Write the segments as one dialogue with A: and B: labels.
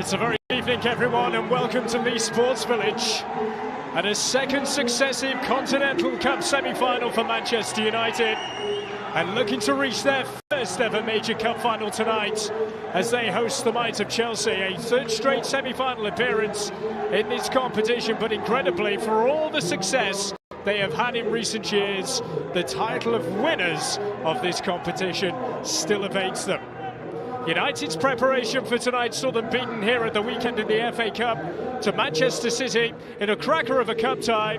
A: It's a very good evening, everyone, and welcome to Leeds Sports Village and a second successive Continental Cup semi-final for Manchester United, and looking to reach their first ever major cup final tonight as they host the might of Chelsea. A third straight semi-final appearance in this competition, but incredibly, for all the success they have had in recent years, the title of winners of this competition still evades them. United's preparation for tonight saw them beaten here at the weekend in the FA Cup to Manchester City in a cracker of a cup tie.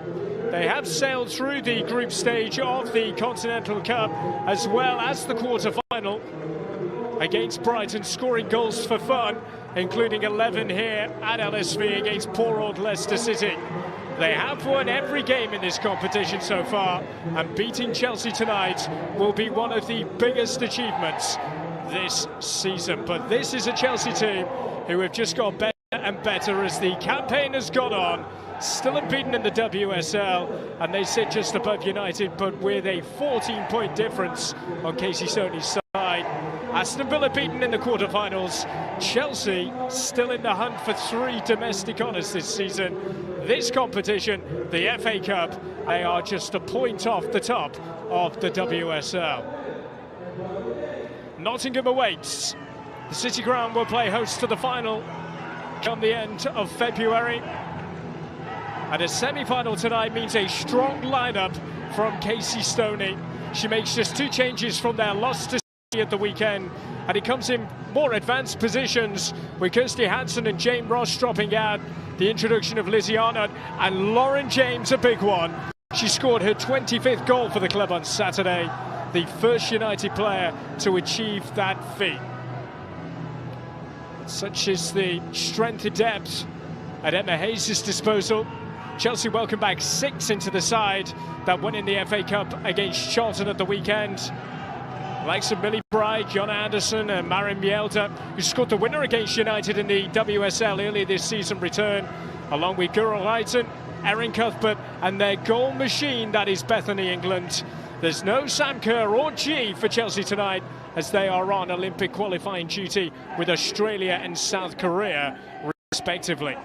A: They have sailed through the group stage of the Continental Cup as well as the quarter-final against Brighton, scoring goals for fun, including 11 here at LSV against poor old Leicester City. They have won every game in this competition so far, and beating Chelsea tonight will be one of the biggest achievements this season. But this is a Chelsea team who have just got better and better as the campaign has gone on, still unbeaten in the WSL, and they sit just above United, but with a 14-point difference on Casey Stoney's side. Aston Villa beaten in the quarterfinals. Chelsea still in the hunt for 3 domestic honours this season. This competition, the FA Cup, they are just a point off the top of the WSL. Nottingham awaits. The City Ground will play host to the final come the end of February. And a semi-final tonight means a strong lineup from Casey Stoney. She makes just 2 changes from their loss to City at the weekend, and it comes in more advanced positions with Kirsty Hansen and Jane Ross dropping out. The introduction of Lizzie Arnott and Lauren James, a big one. She scored her 25th goal for the club on Saturday, the first United player to achieve that feat. Such is the strength and depth at Emma Hayes' disposal. Chelsea welcome back 6 into the side that won in the FA Cup against Charlton at the weekend. Likes of Millie Bride, John Anderson and Maren Mjelde, who scored the winner against United in the WSL earlier this season, return, along with Guro Leiden, Erin Cuthbert, and their goal machine, that is Bethany England. There's no Sam Kerr or G for Chelsea tonight, as they are on Olympic qualifying duty with Australia and South Korea, respectively.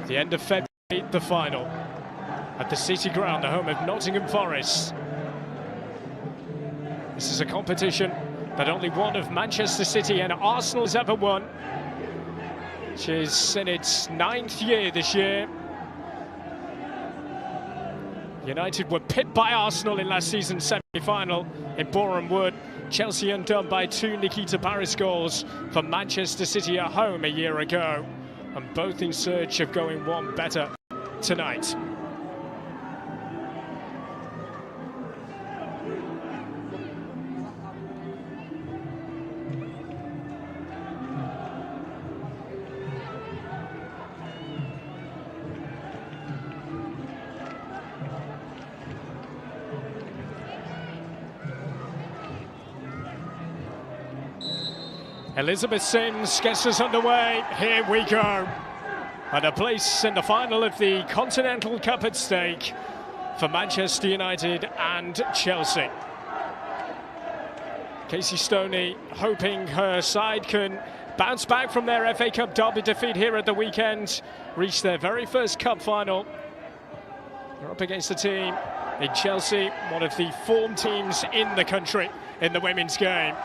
A: The end of February, the final at the City Ground, the home of Nottingham Forest. This is a competition that only one of Manchester City and Arsenal has ever won, which is in its 9th year this year. United were pipped by Arsenal in last season's semi-final in Boreham Wood. Chelsea undone by 2 Nikita Paris goals for Manchester City at home a year ago, and both in search of going one better tonight. Elizabeth Sims gets us underway. Here we go. And a place in the final of the Continental Cup at stake for Manchester United and Chelsea. Casey Stoney hoping her side can bounce back from their FA Cup derby defeat here at the weekend, reach their very first cup final. They're up against a team in Chelsea, one of the form teams in the country in the women's game.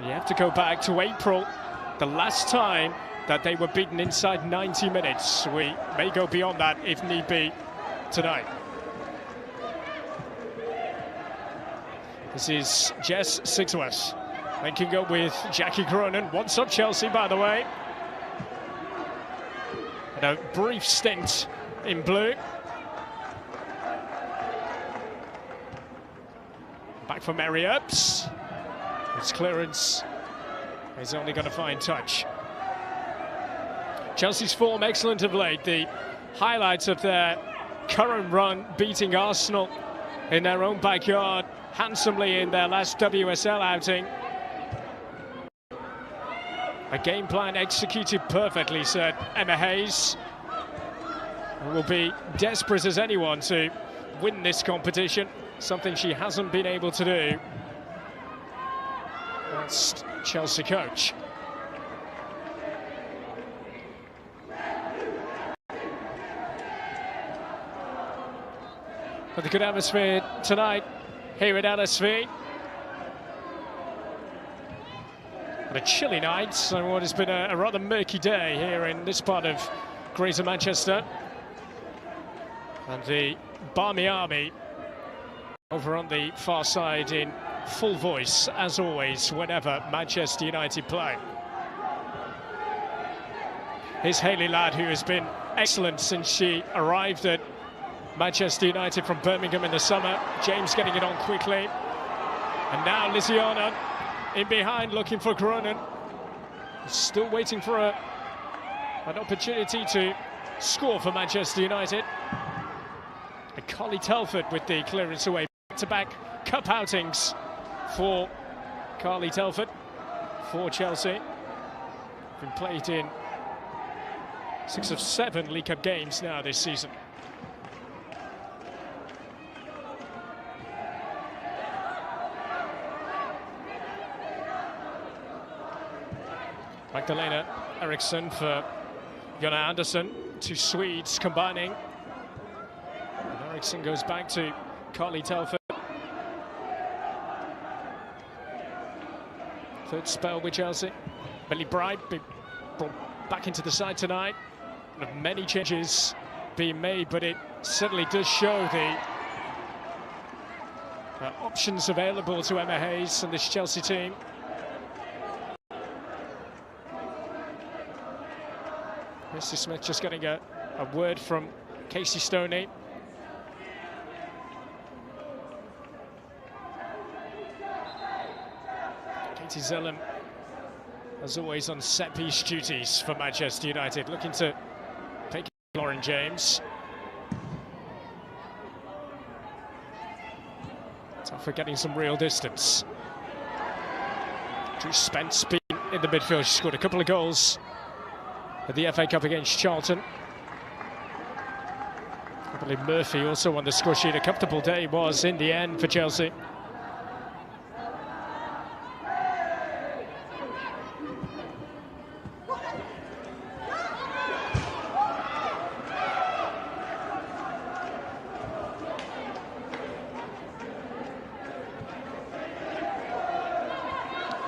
A: You have to go back to April, the last time that they were beaten inside 90 minutes. We may go beyond that if need be tonight. This is Jess Sigsworth linking up with Jackie Cronin, once up Chelsea, by the way. And a brief stint in blue. Back for Mary Earps. His clearance is only going to find touch. Chelsea's form excellent of late. The highlights of their current run, beating Arsenal in their own backyard handsomely in their last WSL outing. A game plan executed perfectly, said Emma Hayes, who will be desperate as anyone to win this competition, something she hasn't been able to do whilst Chelsea coach. But the good atmosphere tonight here at LSV. And a chilly night, so what has been a rather murky day here in this part of Greater Manchester. And the Barmy Army over on the far side in full voice, as always, whenever Manchester United play. Here's Hayley Ladd, who has been excellent since she arrived at Manchester United from Birmingham in the summer. James getting it on quickly. And now Lisiana in behind, looking for Cronin. Still waiting for an opportunity to score for Manchester United. And Carly Telford with the clearance away. Back-to-back cup outings for Carly Telford for Chelsea. Been played in 6 of 7 League Cup games now this season. Magdalena Eriksson for Jonna Andersson. 2 Swedes combining. And Eriksson goes back to Carly Telford. Third spell with Chelsea. Millie Bright being brought back into the side tonight. Many changes being made, but it certainly does show the options available to Emma Hayes and this Chelsea team. Mr. Smith just getting a word from Casey Stoney. Katie Zellem, as always, on set-piece duties for Manchester United, looking to take Lauren James. Tough for getting some real distance. Drew Spence being in the midfield. She scored a couple of goals at the FA Cup against Charlton. I believe Murphy also on the score sheet. A comfortable day was in the end for Chelsea.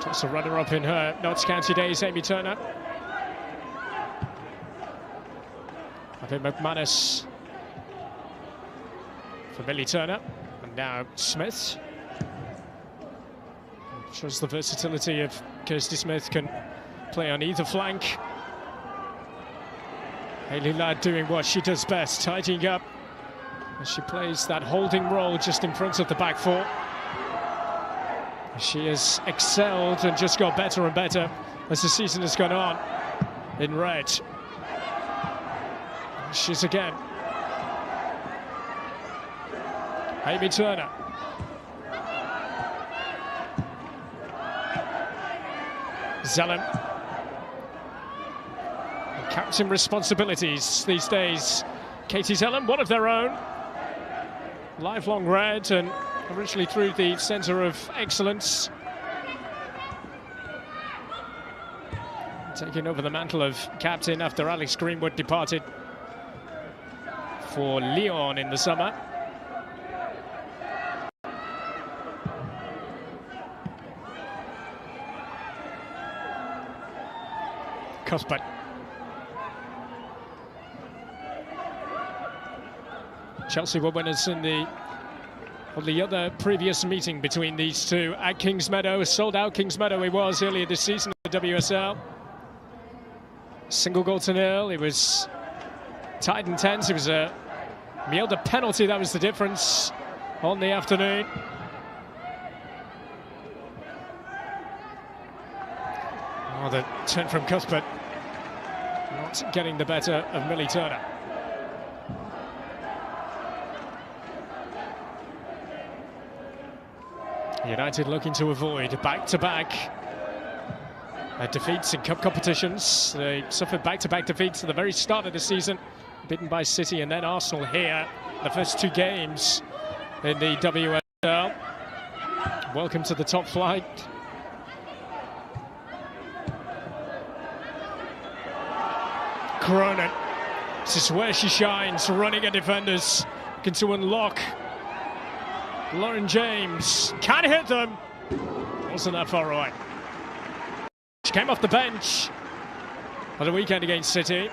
A: Just a runner-up in her Notts County days, Amy Turner. I think McManus for Millie Turner, and now Smith. Shows the versatility of Kirsty Smith, can play on either flank. Hayley Ladd doing what she does best, tidying up as she plays that holding role just in front of the back four. She has excelled and just got better and better as the season has gone on in red. She's again. Amy Turner. Zellem. And captain responsibilities these days. Katie Zellem, one of their own. Lifelong red and originally through the centre of excellence. Taking over the mantle of captain after Alex Greenwood departed for Lyon in the summer. Cuthbert. Chelsea were winners in the other previous meeting between these two at Kingsmeadow. Sold out Kingsmeadow it was earlier this season at the WSL. Single goal to nil. It was tight and tense. It was a Mielda penalty that was the difference on the afternoon. Oh, the turn from Cuthbert not getting the better of Millie Turner. United looking to avoid back-to-back defeats in cup competitions. They suffered back-to-back defeats at the very start of the season beaten by City and then Arsenal here. The first 2 games in the WSL. Welcome to the top flight. Cronin. This is where she shines, running at defenders. Looking to unlock. Lauren James can't hit them. Wasn't that far away. She came off the bench on the weekend against City.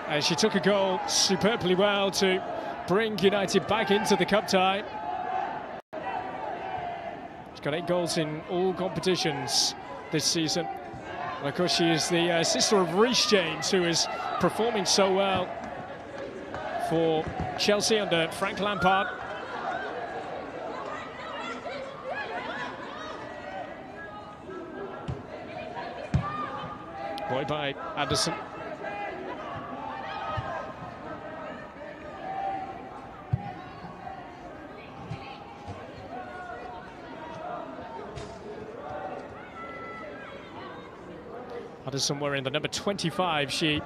A: And she took a goal superbly well to bring United back into the cup tie. She's got 8 goals in all competitions this season. And of course, she is the sister of Reece James, who is performing so well for Chelsea under Frank Lampard. Boy by Anderson. Anderson wearing the number 25. She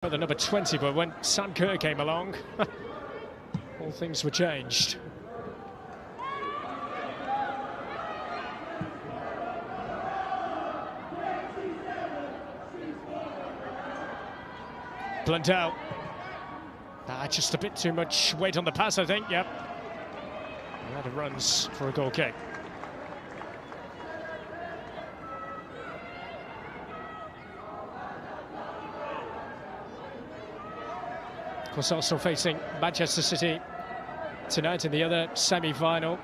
A: the number 20, but when Sam Kerr came along, all things were changed. Blundell. Just a bit too much weight on the pass, I think. Yep. And that runs for a goal kick. Of course, Arsenal facing Manchester City tonight in the other semi-final.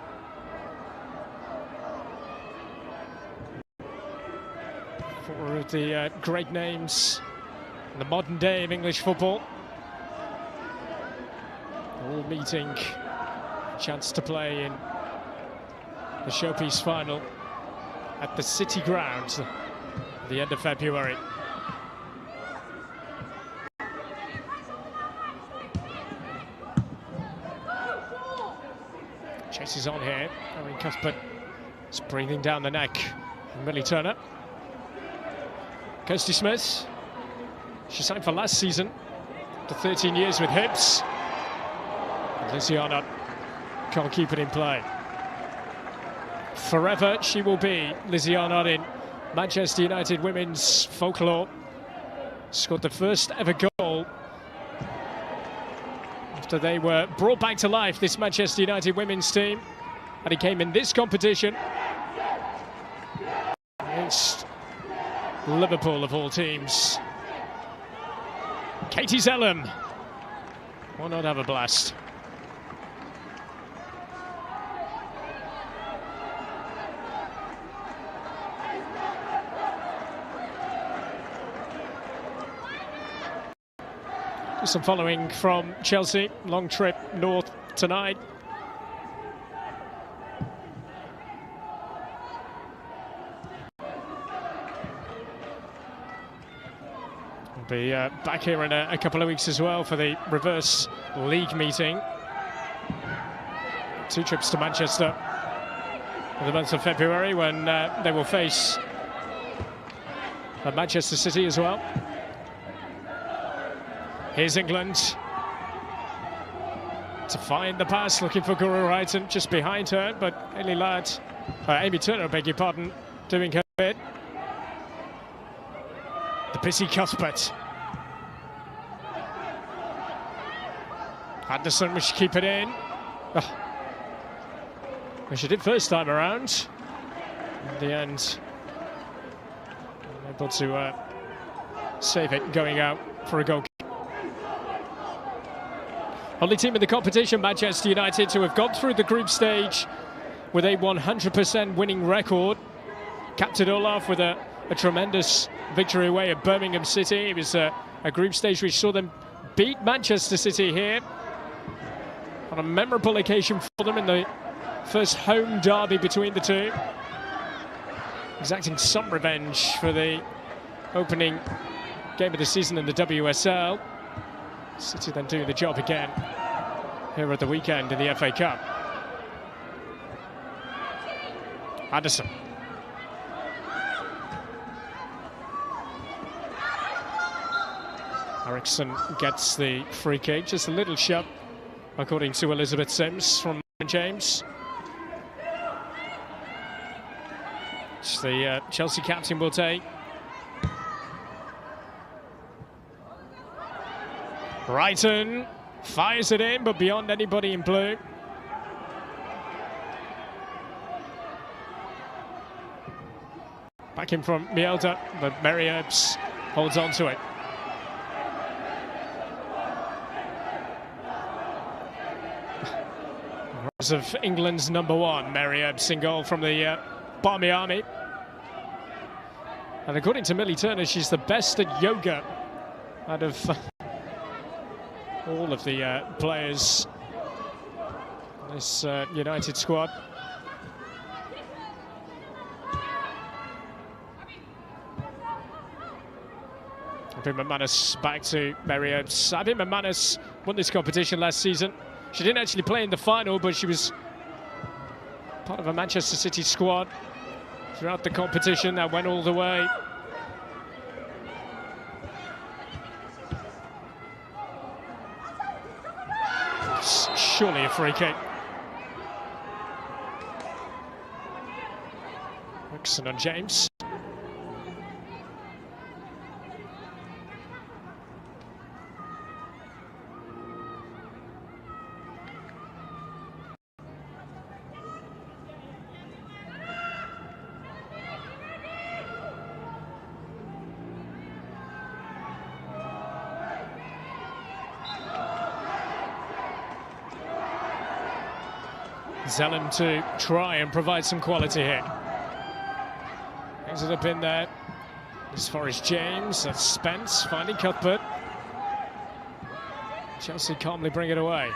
A: Four of the great names in the modern day of English football, all meeting a chance to play in the showpiece final at the City Ground at the end of February. Chases on here. Owen Cuthbert is breathing down the neck of Millie Turner. Kirsty Smith. She signed for last season, after 13 years with Hibs. And Lizzie Arnott can't keep it in play. Forever she will be Lizzie Arnott in Manchester United women's folklore. Scored the first ever goal after they were brought back to life, this Manchester United women's team. And he came in this competition against Liverpool of all teams. Katie Zellum. Why not have a blast? Some following from Chelsea. Long trip north tonight. We'll be back here in a couple of weeks as well for the reverse league meeting. 2 trips to Manchester in the month of February when they will face Manchester City as well. Here's England to find the pass, looking for Guru Wrighton just behind her, but Amy Turner, beg your pardon, doing her bit. The busy Cuthbert. Anderson, we should keep it in. Oh. Well, she did first time around. In the end, able to save it, going out for a goal kick. Only team in the competition, Manchester United, to have gone through the group stage with a 100% winning record. Captain Olaf with a tremendous victory away at Birmingham City. It was a group stage which saw them beat Manchester City here on a memorable occasion for them in the first home derby between the two. Exacting some revenge for the opening game of the season in the WSL. City then doing the job again here at the weekend in the FA Cup. Anderson. Eriksson gets the free kick, just a little shove, according to Elizabeth Sims from James. Which the Chelsea captain will take. Brighton fires it in, but beyond anybody in blue. Back in from Mielda, but Mary Ebbs holds on to it. Rise of England's #1, Mary Ebbs in goal from the Barmy Army. And according to Millie Turner, she's the best at yoga out of all of the players in this United squad. Abby McManus back to Mary Ebbs. Abby McManus won this competition last season. She didn't actually play in the final, but she was part of a Manchester City squad throughout the competition that went all the way. It's surely a free kick. Eriksson on James. Zellum to try and provide some quality here. Brings it up in there. As far as James, that's Spence finding Cuthbert. Chelsea calmly bring it away.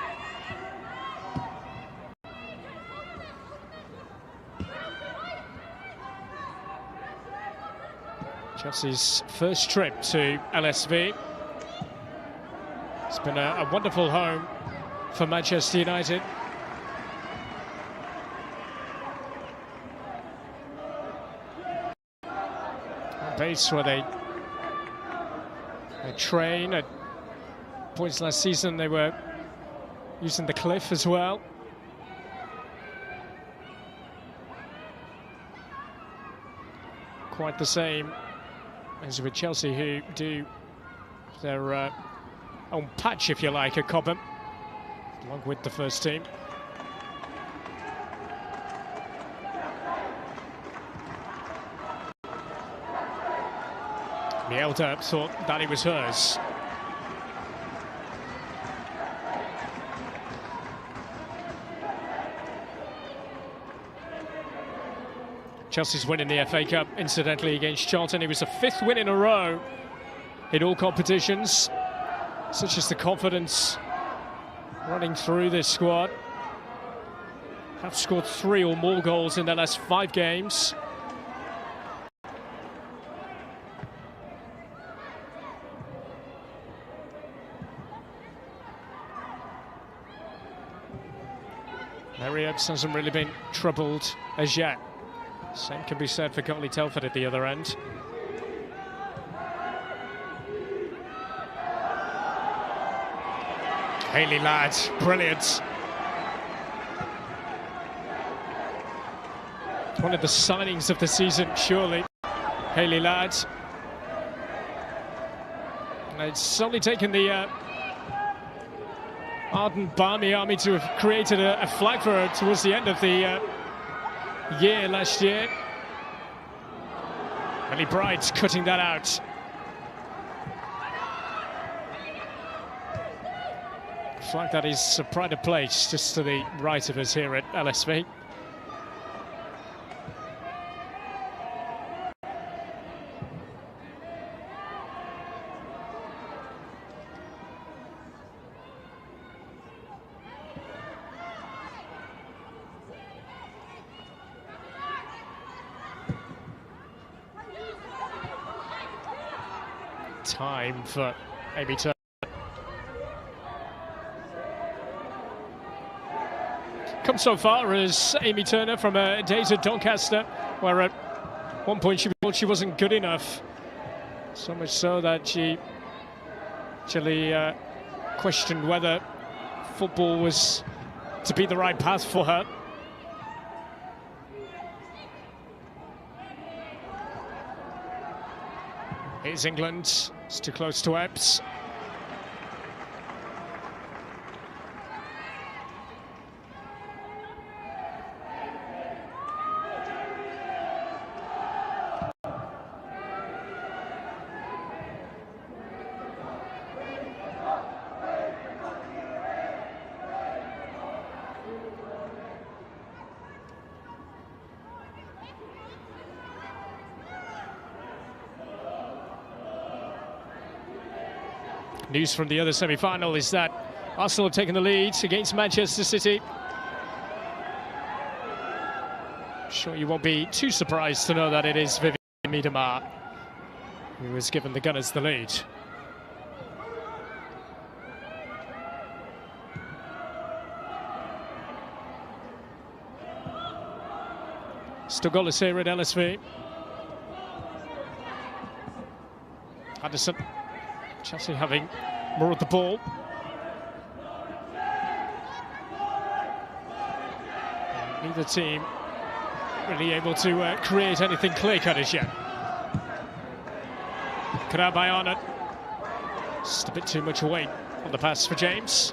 A: Chelsea's first trip to LSV. It's been a wonderful home for Manchester United. Base where they train. At points last season they were using the cliff as well. Quite the same as with Chelsea, who do their own patch, if you like, at Cobham, along with the first team. Mielda thought that it was hers. Chelsea's winning the FA Cup, incidentally, against Charlton. It was the 5th win in a row in all competitions. Such as the confidence running through this squad. Have scored 3 or more goals in their last 5 games. Mary Ebbs hasn't really been troubled as yet. Same can be said for Conti Telford at the other end. Hayley Ladd, brilliant. One of the signings of the season, surely. Hayley Ladd. And it's only taken the ardent Barmy Army to have created a flag for her towards the end of the year last year. Ellie Bright's cutting that out. Flag that is a pride of place just to the right of us here at LSV. Time for Amy Turner. Come so far as Amy Turner from days at Doncaster, where at one point she thought she wasn't good enough. So much so that she Actually questioned whether football was to be the right path for her. Here's England, it's too close to Epps. News from the other semi-final is that Arsenal have taken the lead against Manchester City. I'm sure you won't be too surprised to know that it is Vivian Miedema who has given the Gunners the lead. Still goalless here at LSV. Anderson. Chelsea having more of the ball. Neither team really able to create anything clear-cut as yet. Cut out by Arnott. Just a bit too much weight on the pass for James.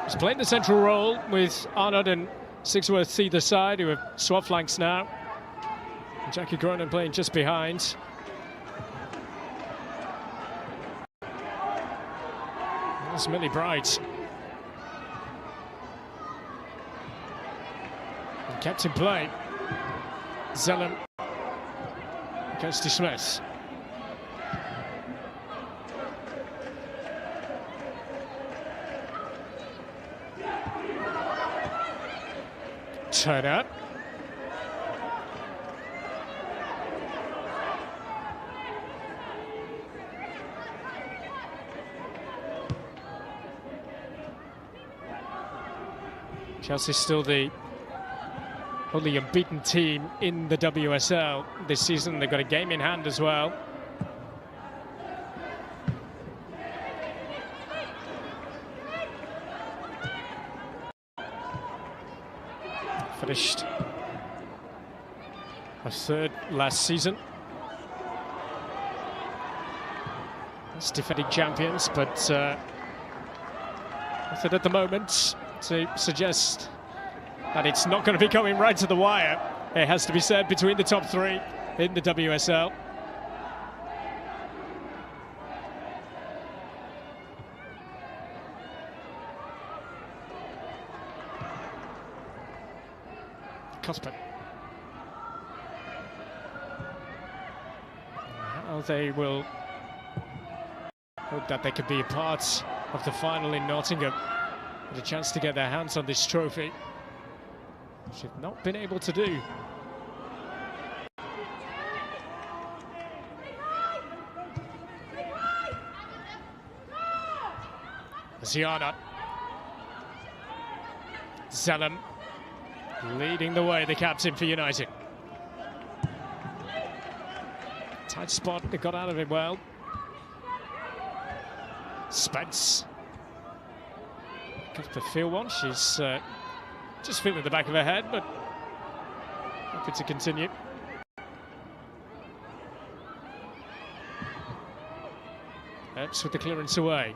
A: He's playing the central role with Arnott and Sigsworth either side, who have swap flanks now. And Jackie Cronin playing just behind. That's Millie Bright. And kept in play. Zellum. Goes to Smith. Turner. Chelsea still the only unbeaten team in the WSL this season. They've got a game in hand as well. Finished a third last season. It's defending champions, but nothing at the moment to suggest that it's not going to be going right to the wire. It has to be said, between the top three in the WSL. Cuthbert. How they will hope that they could be a part of the final in Nottingham, with a chance to get their hands on this trophy, which they've not been able to do. Ziana. Zellum leading the way, the captain for United. Tight spot, they got out of it well. Spence. Cuthbert feel one, she's just feeling the back of her head, but happy to continue. Epps with the clearance away.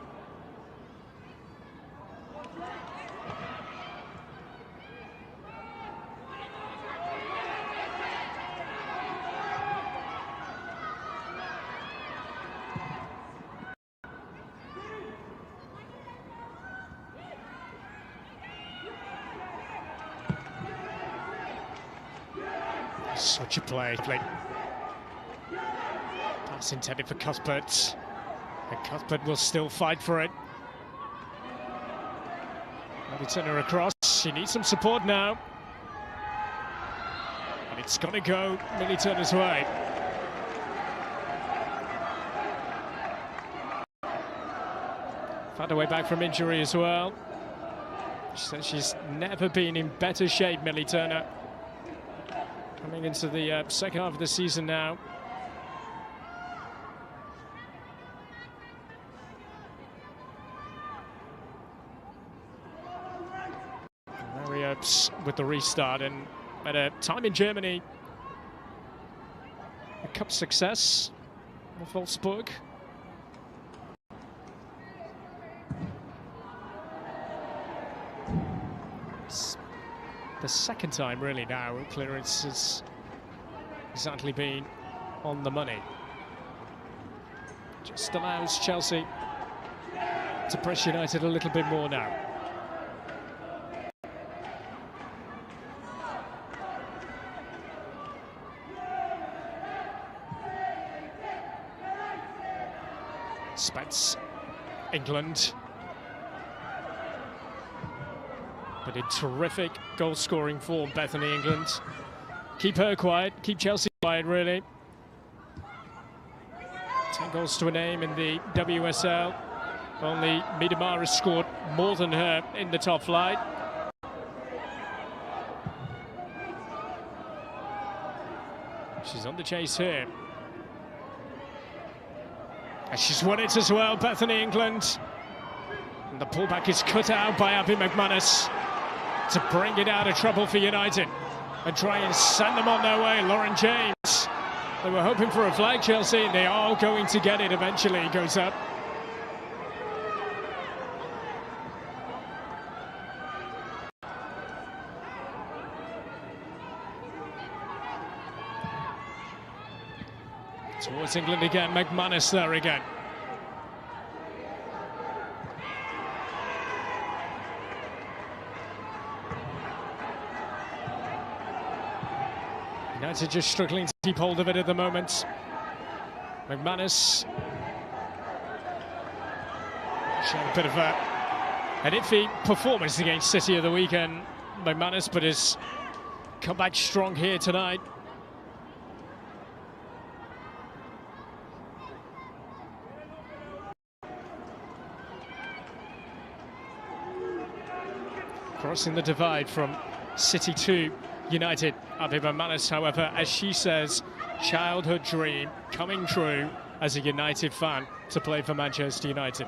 A: Such a play. Pass intended for Cuthbert. And Cuthbert will still fight for it. Maybe turn her across. She needs some support now. And it's going to go Millie Turner's way. Found her way back from injury as well. She says she's never been in better shape, Millie Turner. Coming into the second half of the season now. hopes with the restart, and at a time in Germany, a cup success with Wolfsburg. It's the second time really now clearance has exactly been on the money. Just allows Chelsea to press United a little bit more now. Spence, England. But in terrific goal-scoring form, Bethany England. Keep her quiet, keep Chelsea quiet, really. 10 goals to a name in the WSL. Only Miedemar has scored more than her in the top flight. She's on the chase here. And she's won it as well, Bethany England. And the pullback is cut out by Abby McManus to bring it out of trouble for United and try and send them on their way. Lauren James. They were hoping for a flag, Chelsea, and they are going to get it eventually. It goes up. Towards England again, McManus there again. United just struggling to keep hold of it at the moment. McManus showing a bit of an iffy performance against City of the weekend, McManus, but has come back strong here tonight. Crossing the divide from City to United. Abby McManus, however, as she says, childhood dream coming true as a United fan to play for Manchester United.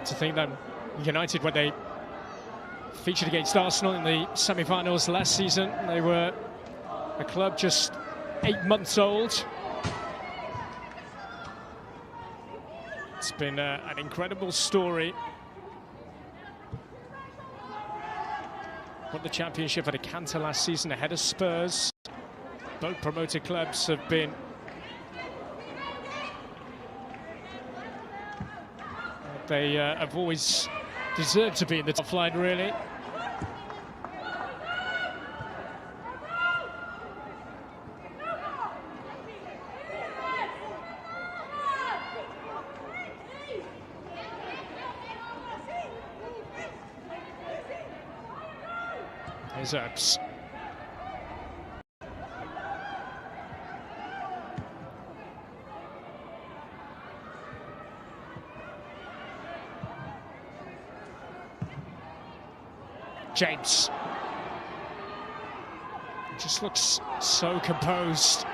A: To think that United, when they featured against Arsenal in the semi-finals last season, they were a club just 8 months old. It's been an incredible story. Won the championship at a canter last season ahead of Spurs. Both promoted clubs have been they have always deserved to be in the top flight, really. Here's Earps. James just looks so composed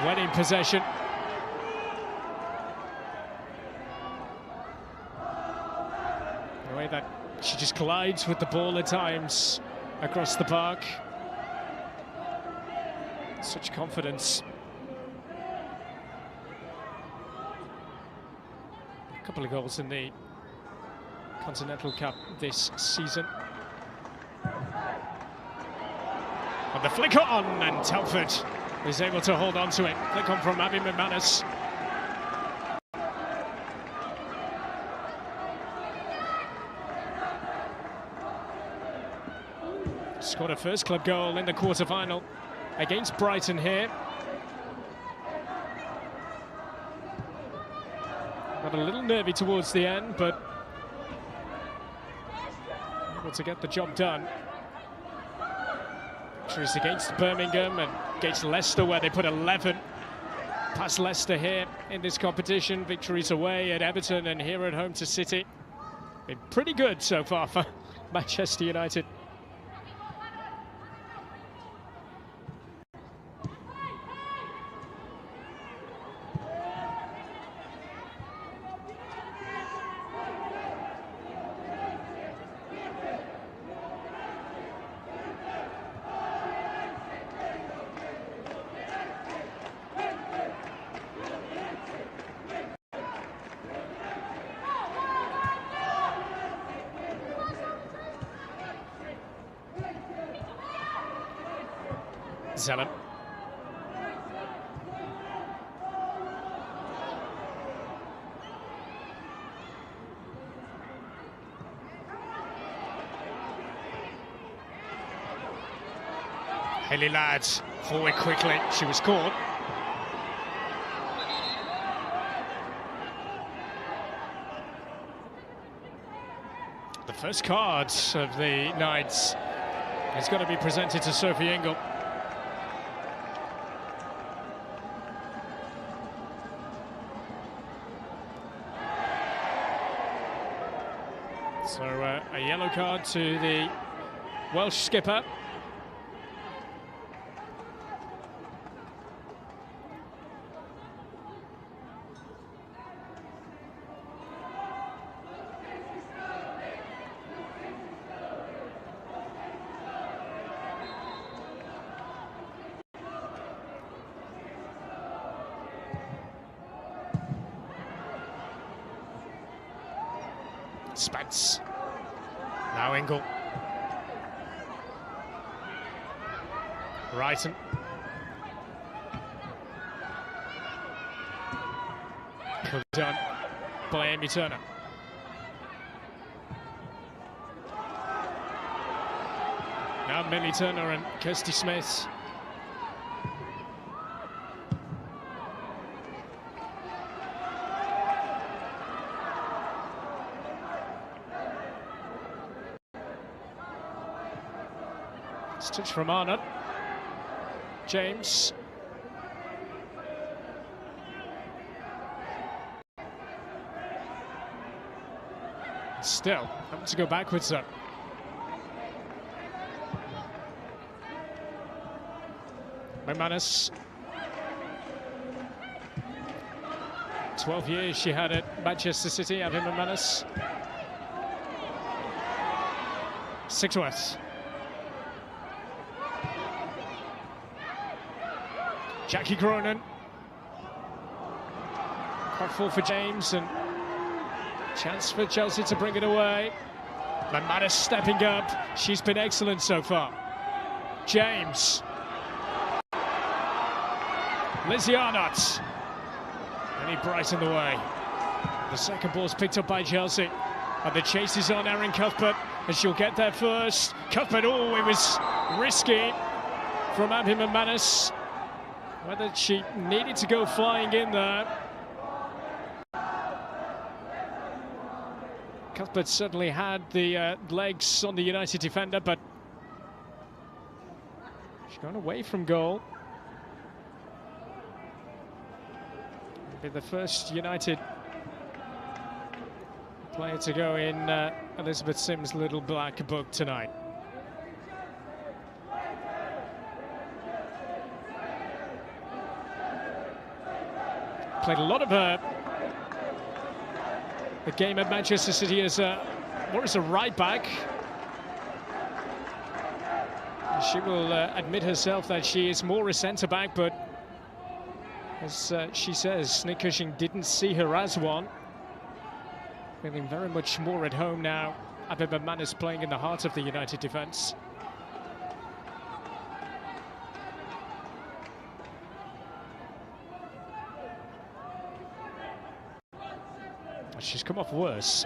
A: when in possession. The way that she just glides with the ball at times across the park. Such confidence. A couple of goals in the Continental Cup this season. And the flicker on, and Telford is able to hold on to it. Flick on from Abby McManus. Scored a first club goal in the quarter-final against Brighton here. Got a little nervy towards the end, but able to get the job done. Victories against Birmingham and against Leicester, where they put 11 past Leicester here in this competition. Victories away at Everton and here at home to City. Been pretty good so far for Manchester United. Zelen. Haley Ladd forward quickly. She was caught. The first card of the night is going to be presented to Sophie Ingle. So a yellow card to the Welsh skipper. Spence. Now Ingle. Wrighton. Done by Amy Turner. Now Millie Turner and Kirsty Smith. Touch from Arnott. James. Still having to go backwards up. McManus. 12 years she had at Manchester City, Abby McManus. Sixworth. Jackie Cronin. Quite full for James and chance for Chelsea to bring it away. McManus stepping up. She's been excellent so far. James. Lizzie Arnott. And he brightened the way. The second ball's picked up by Chelsea. And the chase is on Erin Cuthbert and she'll get there first. Cuthbert, oh, it was risky from Abby McManus. Whether she needed to go flying in there. Cuthbert certainly had the legs on the United defender, but she's gone away from goal. It'll be the first United player to go in Elizabeth Sims' little black book tonight. Played a lot of the game at Manchester City as more as a right back. She will admit herself that she is more a centre back, but as she says, Nick Cushing didn't see her as one. Feeling very much more at home now. Abby McManus playing in the heart of the United defence. She's come off worse.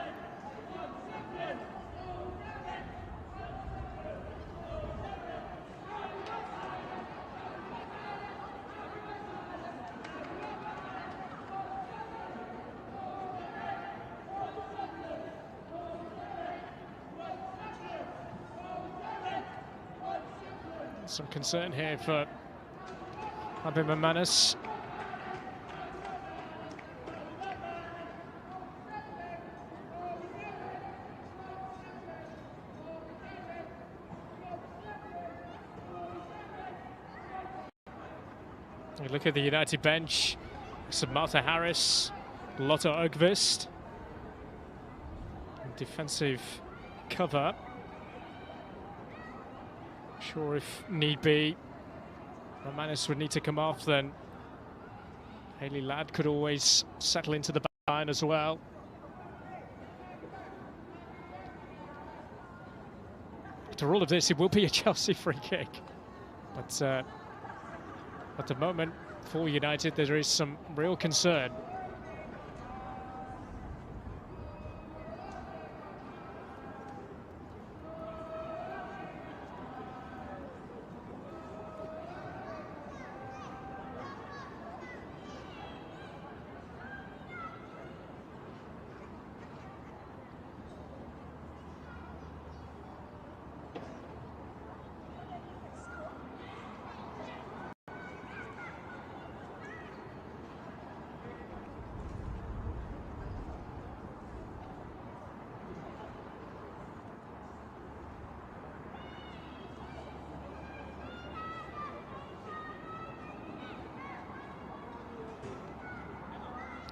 A: Some concern here for Abby McManus. You look at the United bench, some Martha Harris, Lotta Ögvist. Defensive cover. Sure, if need be, Romanis would need to come off, then Hayley Ladd could always settle into the back line as well. After all of this, it will be a Chelsea free kick. But at the moment, for United, there is some real concern.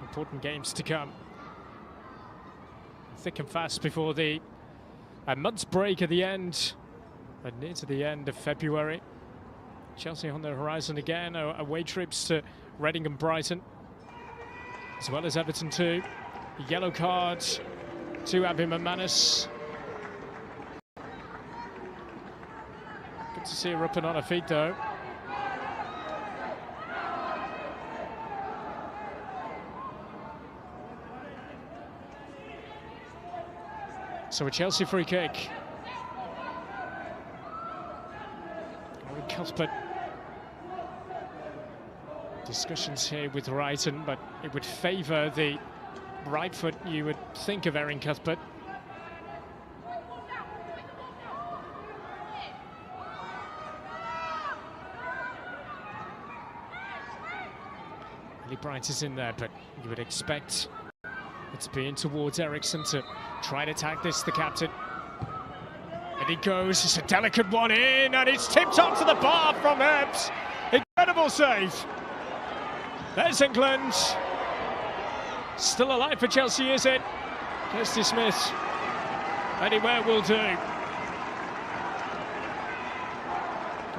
A: Important games to come. Thick and fast before the month's break at the end, near to the end of February. Chelsea on the horizon again, away trips to Reading and Brighton, as well as Everton too. A yellow card to Abby McManus. Good to see her up and on her feet though. So a Chelsea free kick. Cuthbert. Discussions here with Wrighton, but it would favour the right foot, you would think, of Erin Cuthbert. Really Bright is in there, but you would expect it's being towards Eriksson to try and attack this, the captain. And he goes, it's a delicate one in, and it's tipped onto the bar from Ebbs. Incredible save. There's England. Still alive for Chelsea, is it? Kirsty Smith. Anywhere will do.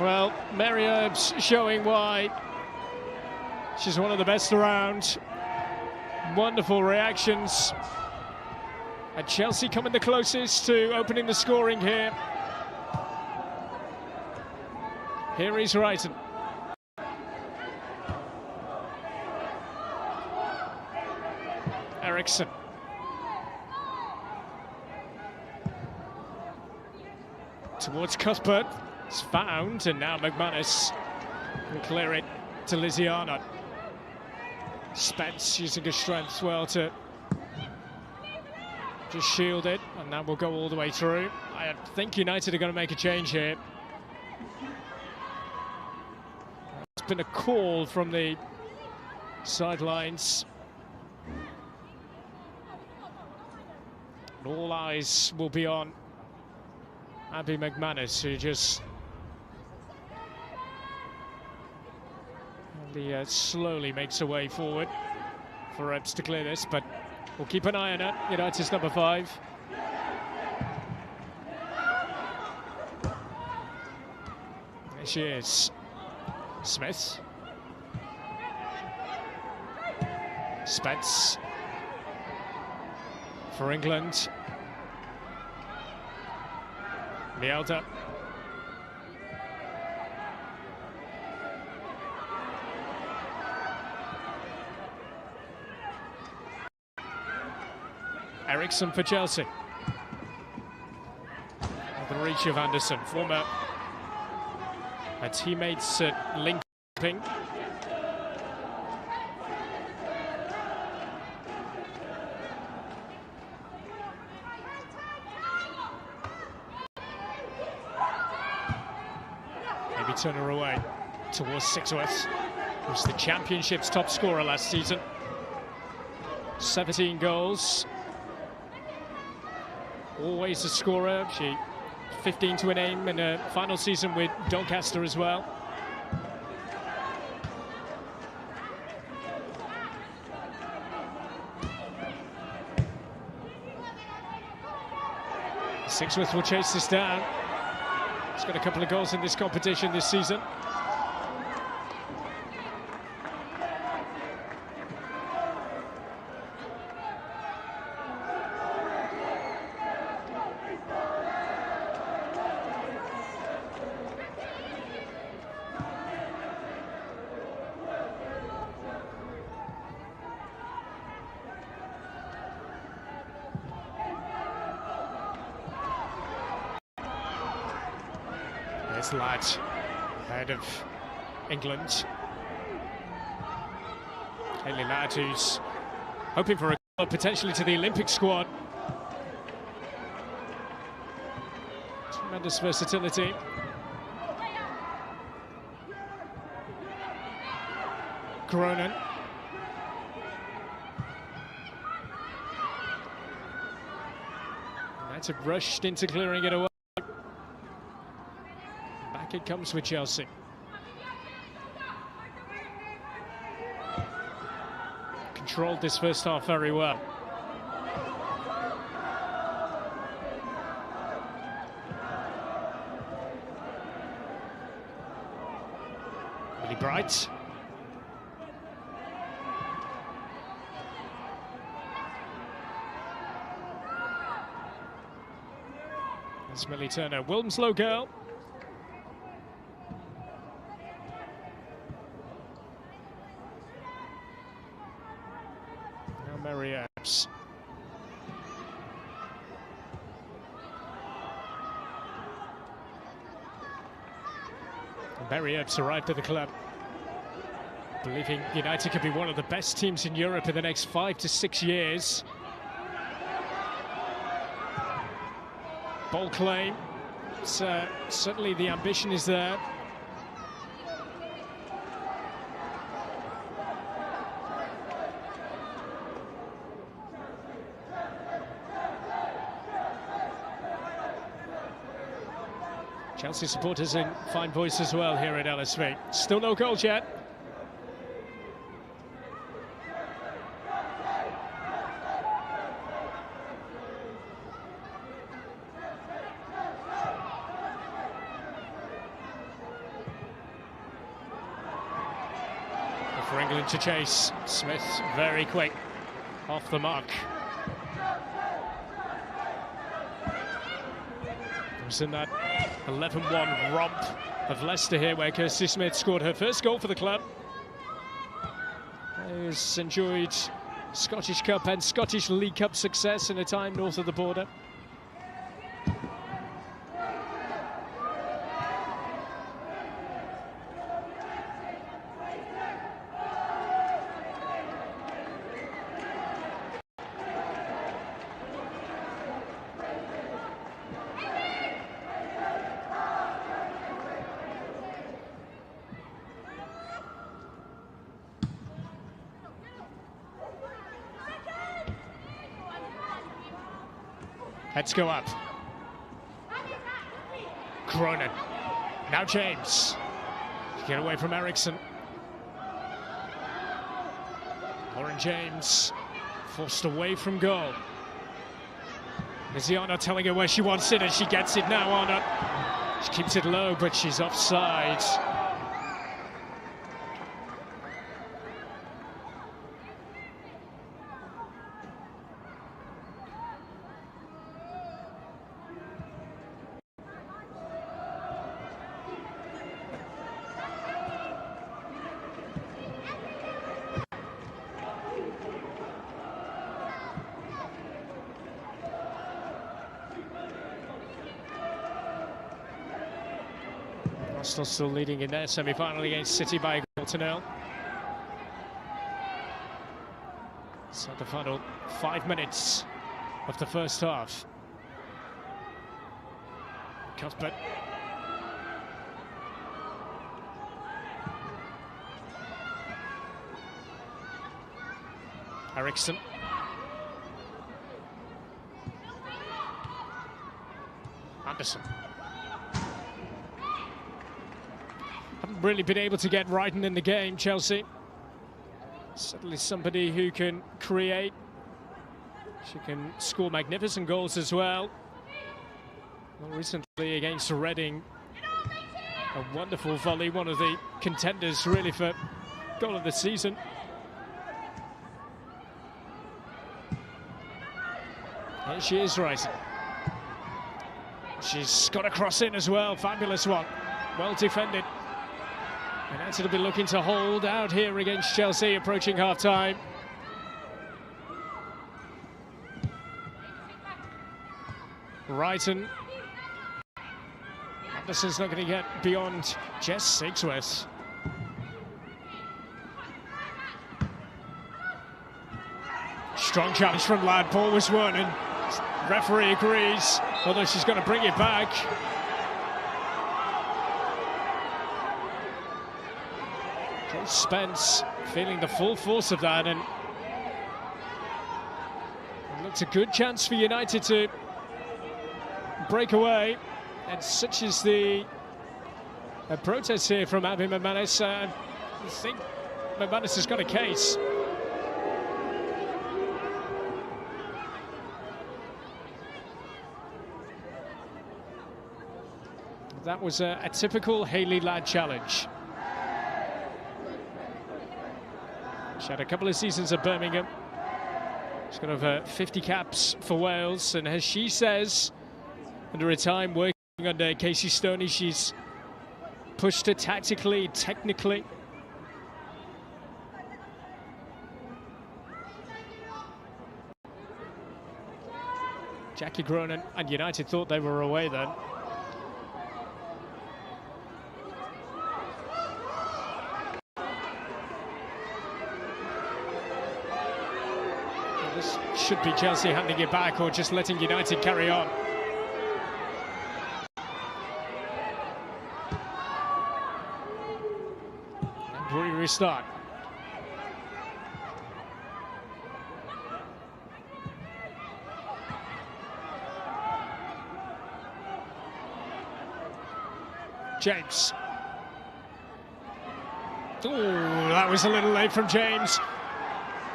A: Well, Mary Ebbs showing why she's one of the best around. Wonderful reactions. And Chelsea coming the closest to opening the scoring here. Here is Wrighton. Eriksson. Towards Cuthbert. It's found, and now McManus will clear it to Lizzie Arnott. Spence using his strength well to just shield it, and that will go all the way through. I think United are going to make a change here. It's been a call from the sidelines. And all eyes will be on Abby McManus, who just slowly makes her way forward for Ebbs to clear this, but we'll keep an eye on it. United's number 5. There she is. Smith. Spence. For England. Mielda. Eriksson for Chelsea. The reach of Anderson, former teammates at Linköping. Maybe turn her away towards Sixworth, who's the championship's top scorer last season. 17 goals. Always a scorer. She 15 to a name in a final season with Doncaster as well. Sigsworth will chase this down. He's got a couple of goals in this competition this season. There's Ladd, head of England. Hayley Ladd, who's hoping for a call potentially to the Olympic squad. Tremendous versatility. Cronin. United rushed into clearing it away. Back it comes with Chelsea. Controlled this first half very well. Really bright. That's Millie Turner. Wilmslow girl. Now Mary Epps. Mary Epps arrived at the club believing United could be one of the best teams in Europe in the next 5 to 6 years. Ball claim, so certainly the ambition is there. Chelsea supporters in fine voice as well here at LSV. Still no goals yet. For England to chase. Smith very quick, off the mark. It was in that 11-1 romp of Leicester here where Kirsty Smith scored her first goal for the club. Has enjoyed Scottish Cup and Scottish League Cup success in a time north of the border. Heads go up. Cronin. Now James. Get away from Eriksson. Lauren James forced away from goal. Lizzie Arnott telling her where she wants it, and she gets it now. Arnott. She keeps it low, but she's offside. Still leading in their semi-final against City by a goal to nil. So the final 5 minutes of the first half. Cuthbert. Eriksson. Anderson. Haven't really been able to get Ryden in the game, Chelsea. Certainly somebody who can create. She can score magnificent goals as well. Well, recently against Reading, a wonderful volley, one of the contenders really for goal of the season. Here she is rising. She's got a cross in as well, fabulous one, well defended. United will be looking to hold out here against Chelsea, approaching half-time. Wrighton. Anderson's not going to get beyond Jess Sigsworth. Strong challenge from Ladd. Ball was won, and referee agrees, although she's going to bring it back. Joel Spence feeling the full force of that, and it looks a good chance for United to break away. And such is the protest here from Abby McManus. I think McManus has got a case. That was a typical Hayley Ladd challenge. She had a couple of seasons at Birmingham. She's got over 50 caps for Wales, and as she says, under her time working under Casey Stoney, she's pushed her tactically, technically. Jackie Cronin and United thought they were away then. This should be Chelsea handing it back or just letting United carry on. And restart. James. Oh, that was a little late from James.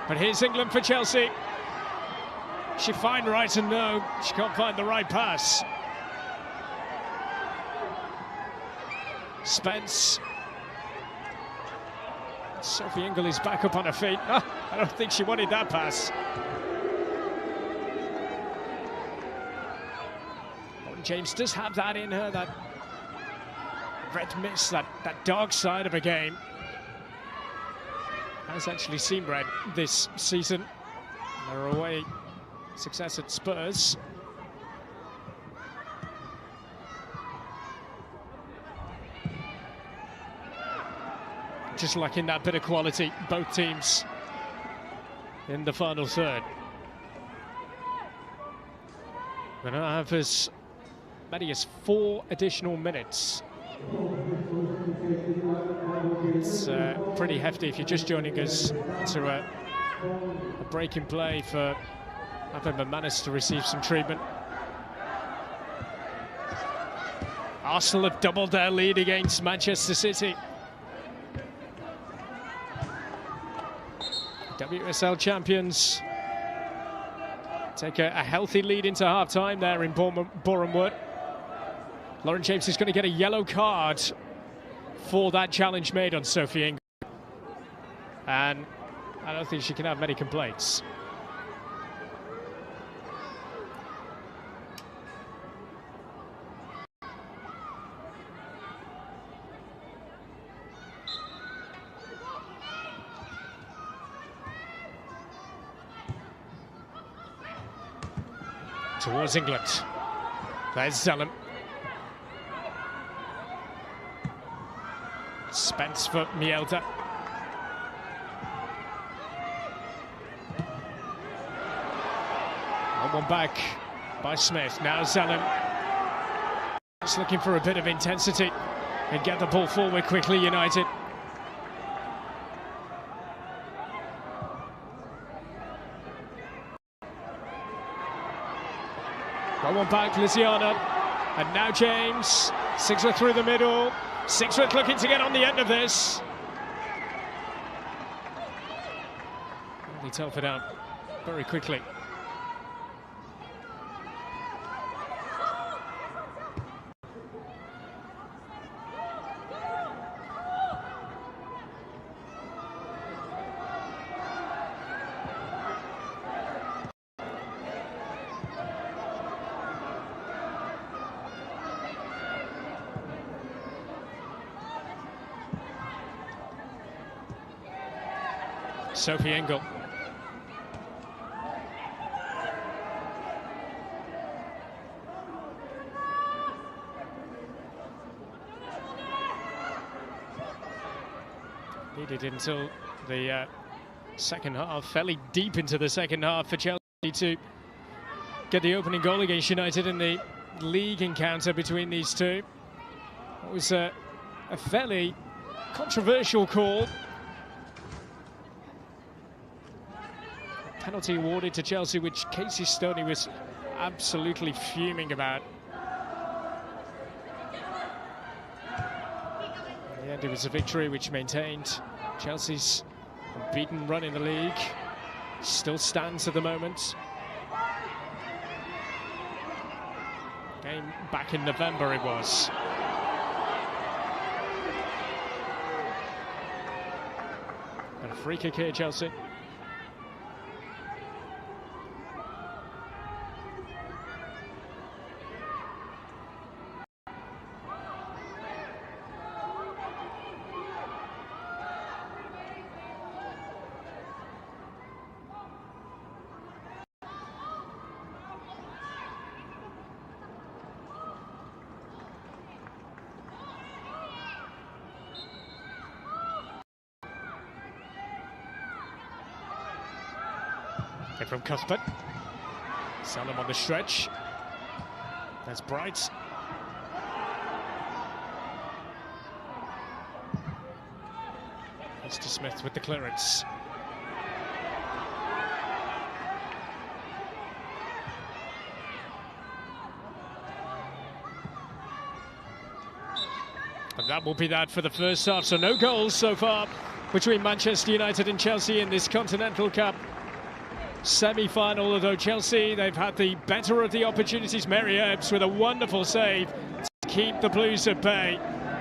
A: But here's England for Chelsea. She find Wrighton? No, she can't find the right pass. Spence. Sophie Ingle is back up on her feet. Oh, I don't think she wanted that pass. Lauren James does have that in her, that red mist, that dark side of a game. Has actually seen red this season. Their away success at Spurs. Just lacking that bit of quality, both teams in the final third. We're going to have as many as 4 additional minutes. It's pretty hefty if you're just joining us to a break in play for Abby McManus to receive some treatment. Arsenal have doubled their lead against Manchester City. WSL champions take a healthy lead into half-time there in Boreham Wood. Lauren James is going to get a yellow card for that challenge made on Sophie Ingle. And I don't think she can have many complaints. Towards England. There's Zellum. Spence for Mielda. One back by Smith. Now Zellum. Just looking for a bit of intensity and get the ball forward quickly, United. One back, Lisiana, and now James. Sigsworth through the middle. Sigsworth looking to get on the end of this. Only Telford out very quickly. Sophie Engel. Needed until the second half, fairly deep into the second half for Chelsea to get the opening goal against United in the league encounter between these two. It was a fairly controversial call. A penalty awarded to Chelsea, which Casey Stoney was absolutely fuming about. In the end, it was a victory which maintained Chelsea's unbeaten run in the league. Still stands at the moment. Game back in November it was. And a free kick here, Chelsea. From Cuthbert. Salem on the stretch. There's Bright. Mr. Smith with the clearance. And that will be that for the first half. So no goals so far between Manchester United and Chelsea in this Continental Cup semi-final, although Chelsea, they've had the better of the opportunities. Mary Ebbs with a wonderful save to keep the Blues at bay.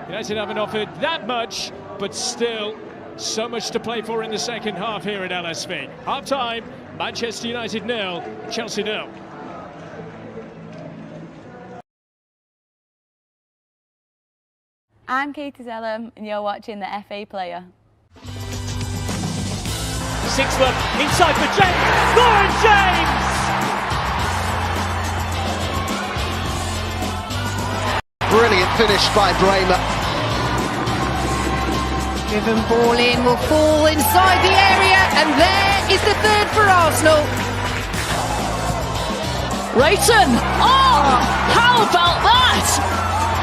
A: United haven't offered that much, but still so much to play for in the second half here at LSV. Half-time, Manchester United 0, Chelsea 0.
B: I'm Katie Zellum and you're watching the FA Player.
C: Sixworth inside for James. Lauren James!
D: Brilliant finish by Bremer.
E: Driven ball in, will fall inside the area, and there is the third for Arsenal.
F: Rayton! Oh! How about that?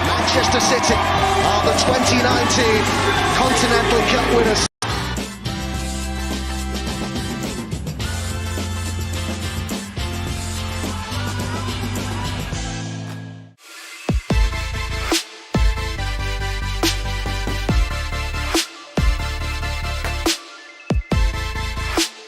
D: Manchester City are the 2019 Continental Cup winners.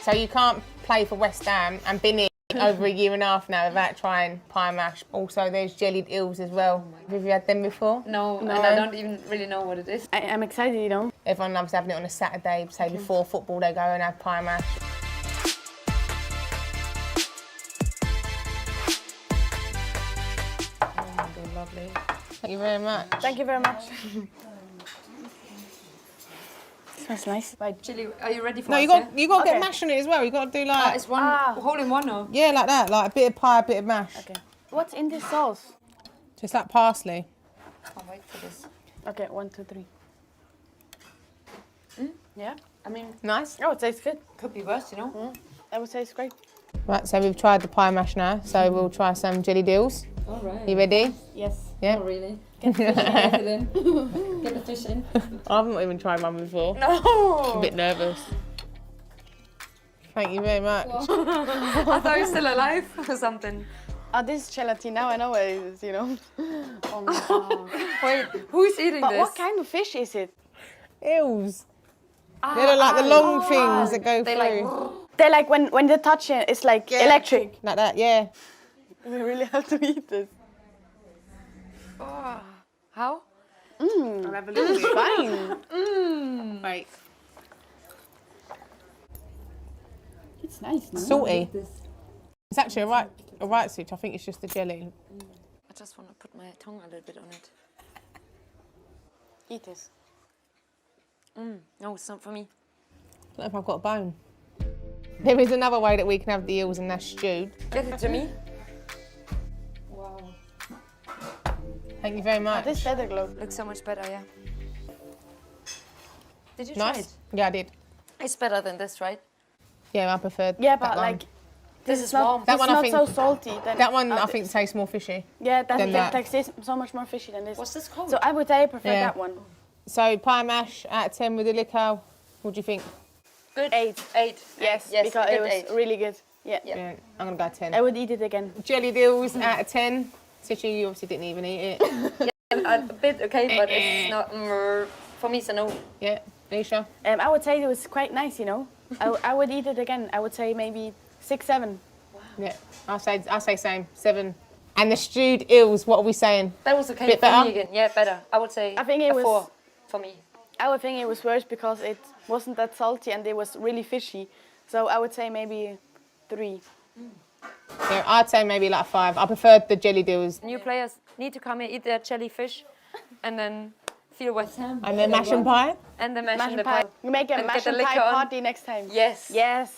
G: So you can't play for West Ham and been in over a year and a half now without trying pie mash. Also, there's jellied eels as well. Have you had them before?
H: No, and I don't even really know what it is.
B: I'm excited, you know.
G: Everyone loves having it on a Saturday, say before football they go and have pie mash. Oh my God, lovely. Thank you very much.
B: Thank you very much. Smells nice.
H: Right, Chili, are you ready for
G: No,
H: us?
G: you got to get mash on it as well. You got to do like
H: it's one hole in one, or?
G: yeah, like that, like a bit of pie, a bit of mash.
B: Okay. What's in this sauce?
G: Just like parsley.
H: I'll wait for this.
B: Okay, 1, 2, 3. Yeah.
H: I mean,
G: Nice.
B: Oh, it tastes good.
H: could be worse, you know.
B: I would say it's great.
G: Right, so we've tried the pie mash now, so we'll try some jellied eels.
H: All right.
G: You ready?
B: Yes.
G: Yeah.
H: Not really. Get the fish in. Get the fish in.
G: I've not even tried one before.
B: No.
G: I'm a bit nervous. Thank you very much.
H: I thought you were still alive or something.
B: Oh, this is gelatin. Now I know what it is, you know. Oh my God.
H: Wait, who's eating
B: But
H: this?
B: what kind of fish is it?
G: Eels. They're like the long things that go
H: They
G: through.
B: They're like when they touch it, it's like electric.
G: Like that, yeah.
B: We really have to eat this.
H: Oh, how?
B: I'll have a little bit. Fine.
G: Right.
B: It's nice, no?
G: Salty. It's actually a right switch. I think it's just the jelly.
H: I just want to put my tongue a little bit on it.
B: Eat this.
H: No, it's not for me.
G: I don't know if I've got a bone. There is another way that we can have the eels, and that's stewed.
H: Get it to me.
B: Wow.
G: Thank you very much.
B: This better glow.
H: Looks so much better, yeah. Did you
G: Nice.
H: try it?
G: Yeah, I did.
H: It's better than this, right?
G: Yeah, I preferred.
B: Yeah,
G: that
B: but
G: one.
B: like
H: This is
B: not,
H: warm.
G: That
B: it's
G: one I
B: not
G: think-
B: so salty. Than
G: That one I
B: others.
G: think tastes more fishy.
B: Yeah,
G: than
B: that
G: that.
B: tastes so much more fishy than this.
H: What's this called?
B: So I would say I prefer
G: Yeah.
B: that one.
G: So pie mash out of 10 with the liquor. What do you think?
H: Good.
B: 8.
H: 8.
B: Yes,
H: Yes,
B: because
H: good
B: it was
H: 8.
B: really good. Yeah.
G: Yeah, I'm gonna go 10.
B: I would eat it again.
G: Jelly deals out of 10. Tishy, you obviously didn't even eat it.
H: A bit okay, but it's not. For me, it's a no.
G: Yeah, Nisha.
B: I would say it was quite nice, you know. I would eat it again. I would say maybe 6, 7.
G: Yeah, I'll say same. 7. And the stewed eels, what are we saying?
H: That was okay
G: Bit
H: for
G: better?
H: me again. Yeah, better. I would say.
B: I think it
H: a
B: was-
H: 4 for me.
B: I would think it was worse because it wasn't that salty and it was really fishy. So I would say maybe 3.
G: Yeah, I'd say maybe like 5. I preferred the jelly deals.
H: New players need to come and eat their jellyfish, and then feel what.
G: And then mash and pie.
H: And the mash
B: Mash
H: and
B: and
H: the
B: pie.
H: pie.
B: We make a
H: And
B: mash
H: get the
B: and pie
H: liquor on.
B: party next time.
H: Yes.
B: Yes.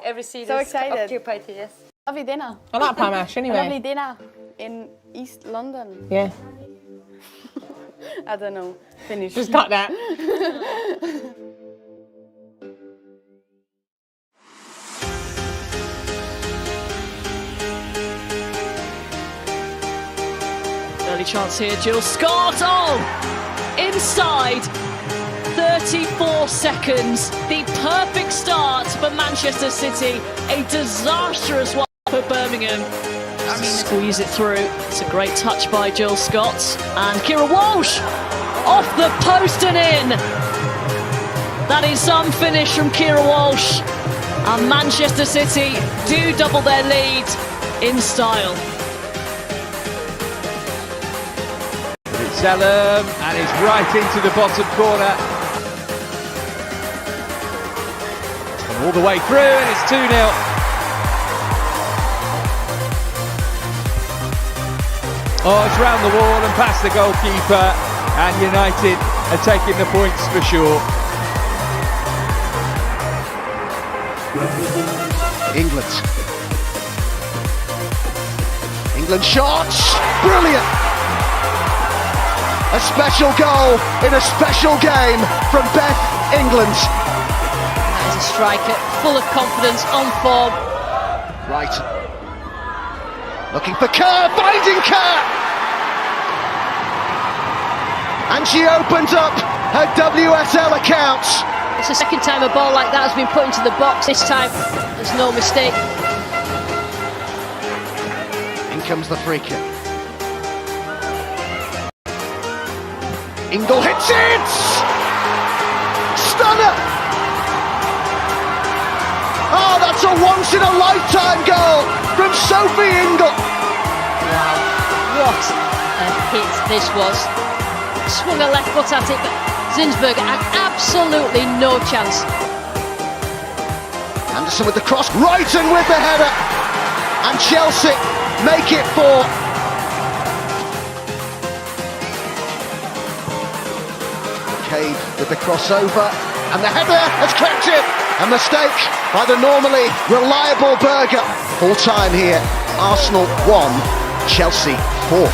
H: Every seat
B: So
H: is
B: excited.
H: occupied. Yes.
B: Lovely dinner.
G: I like pie mash
B: A lovely
G: anyway.
B: dinner in East London.
G: Yeah,
B: I don't know. Finish.
G: just cut that.
F: Early chance here, Jill Scott. Oh, inside 34 seconds. The perfect start for Manchester City. A disastrous one for Birmingham. Squeeze it through. It's a great touch by Jill Scott. And Kira Walsh off the post and in. That is some finish from Kira Walsh. And Manchester City do double their lead in style.
I: Zellum, and he's right into the bottom corner. And all the way through, and it's 2-0. Oh, it's round the wall and past the goalkeeper, and United are taking the points for sure.
D: England shots, brilliant. A special goal in a special game from Beth England.
F: That is a striker full of confidence, on form.
D: Right. Looking for Kerr, finding Kerr! And she opens up her WSL account.
F: It's the second time a ball like that has been put into the box. This time, there's no mistake.
D: In comes the free kick. Ingle hits it! Stunner! Oh, that's a once-in-a-lifetime goal from Sophie Ingle.
F: What a hit this was. Swung a left foot at it, but Zinsberger had absolutely no chance.
D: Anderson with the cross, Wrighton with the header, and Chelsea make it 4. Cade with the crossover, and the header has kept it. A mistake by the normally reliable Berger. Full time here, Arsenal 1, Chelsea 4.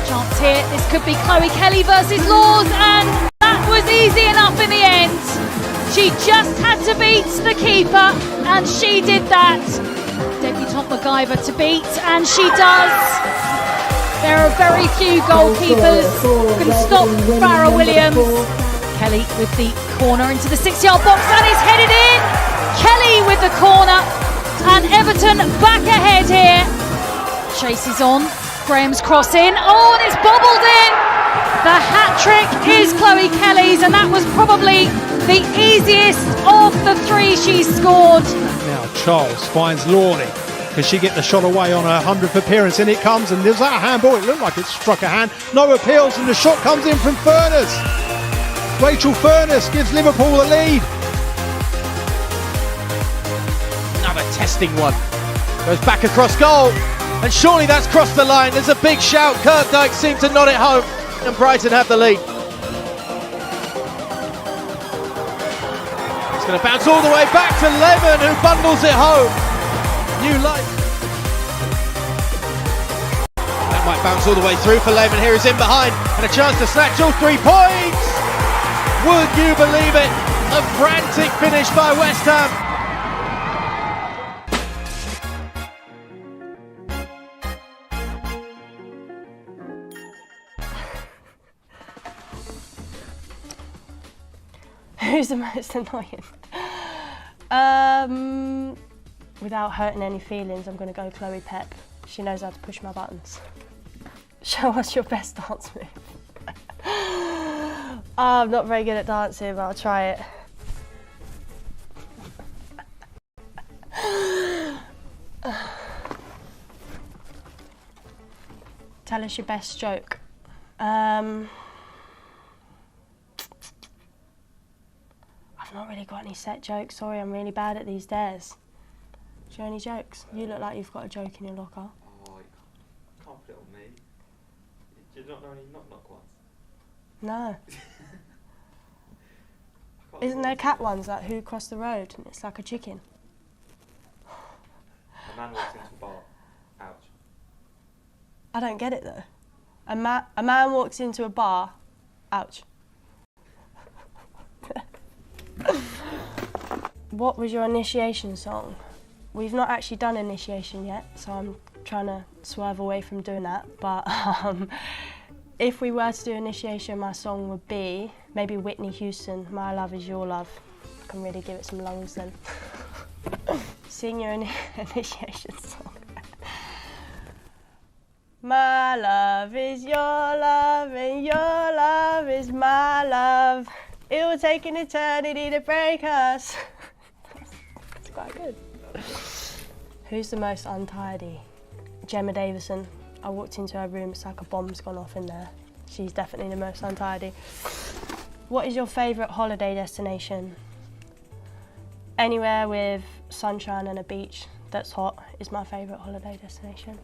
J: Chance here, this could be Chloe Kelly versus Laws, and that was easy enough in the end. She just had to beat the keeper, and she did that. Debutant MacGyver to beat, and she does. There are very few goalkeepers who can stop Farrah Williams. Kelly with the corner into the 6-yard box, and it's headed in. Kelly with the corner, and Everton back ahead here. Chase is on. Graham's cross in. Oh, and it's bobbled in. The hat-trick is Chloe Kelly's, and that was probably the easiest of the 3 she scored.
C: Now Charles finds Lawley. Can she get the shot away on her 100th appearance? In it comes, and there's that handball. It looked like it struck a hand. No appeals, and the shot comes in from Furness. Rachel Furness gives Liverpool the lead. Another testing one. Goes back across goal, and surely that's crossed the line. There's a big shout. Kirkdyke seemed to nod it home, and Brighton have the lead. It's going to bounce all the way back to Lemon, who bundles it home. New life. That might bounce all the way through for Lemon. Here is in behind and a chance to snatch all 3 points. Would you believe it? A frantic finish by West Ham.
K: Who's the most annoying? Without hurting any feelings, I'm going to go Chloe Pep. She knows how to push my buttons. Show us your best dance move. I'm not very good at dancing, but I'll try it. Tell us your best joke. I've not really got any set jokes. Sorry, I'm really bad at these dares. Do you have any jokes? You look like you've got a joke in your locker.
L: Oh, you can't put it on me. Do you not know any knock-knock ones?
K: No. Isn't there cat ones like Who Crossed the Road and it's like a chicken?
L: A man walks into a bar. Ouch.
K: I don't get it though. A man walks into a bar. Ouch. What was your initiation song? We've not actually done initiation yet, so I'm trying to swerve away from doing that. But if we were to do initiation, my song would be maybe Whitney Houston, My Love Is Your Love. I can really give it some lungs then. Sing your initiation song. My love is your love and your love is my love. It will take an eternity to break us. That's quite good. Who's the most untidy? Gemma Davison. I walked into her room, it's like a bomb's gone off in there. She's definitely the most untidy. What is your favourite holiday destination? Anywhere with sunshine and a beach that's hot is my favourite holiday destination.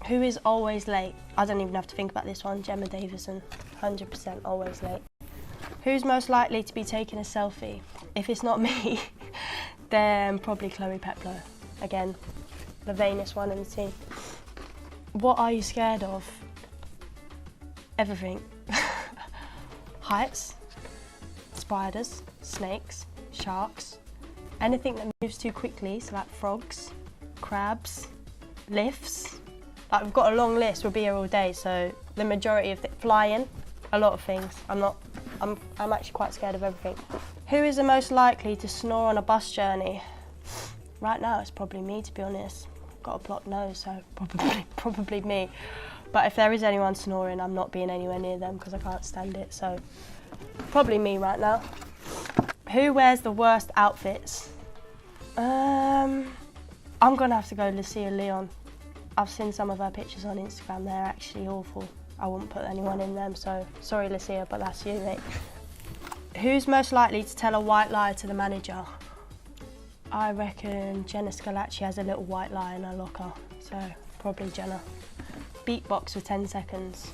K: Who is always late? I don't even have to think about this one. Gemma Davison, 100% always late. Who's most likely to be taking a selfie? If it's not me, then probably Chloe Peplow. Again, the vainest one in the team. What are you scared of? Everything. Heights, spiders, snakes, sharks, anything that moves too quickly, so like frogs, crabs, lifts. Like we've got a long list, we'll be here all day, so the majority of flying, a lot of things. I'm actually quite scared of everything. Who is the most likely to snore on a bus journey? Right now it's probably me, to be honest. I've got a blocked nose, so probably me. But if there is anyone snoring, I'm not being anywhere near them because I can't stand it, so probably me right now. Who wears the worst outfits? I'm gonna have to go Lucia Leon. I've seen some of her pictures on Instagram, they're actually awful. I wouldn't put anyone in them, so sorry Lucia, but that's you, mate. Who's most likely to tell a white lie to the manager? I reckon Jenna Scalacci has a little white lie in her locker, so probably Jenna. Beatbox for 10 seconds.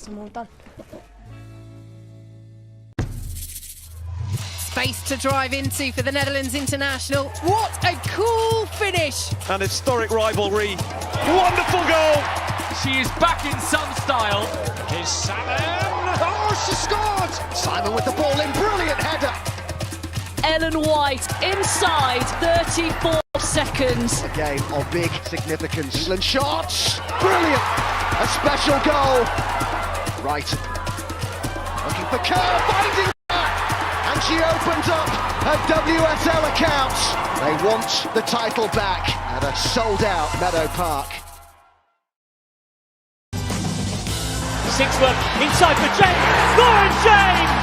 K: I'm all done.
E: Space to drive into for the Netherlands international. What a cool finish!
A: An historic rivalry. Wonderful goal.
I: She is back in some style.
A: Here's Salmon. Oh, she scored.
D: Simon with the ball in, brilliant header.
F: Ellen White inside 34 seconds.
D: A game of big significance. England shots, brilliant. A special goal. Right, looking for Kerr, finding her, and she opens up her WSL account. They want the title back at a sold-out Meadow Park.
A: Sixfoot inside for James. Lauren James.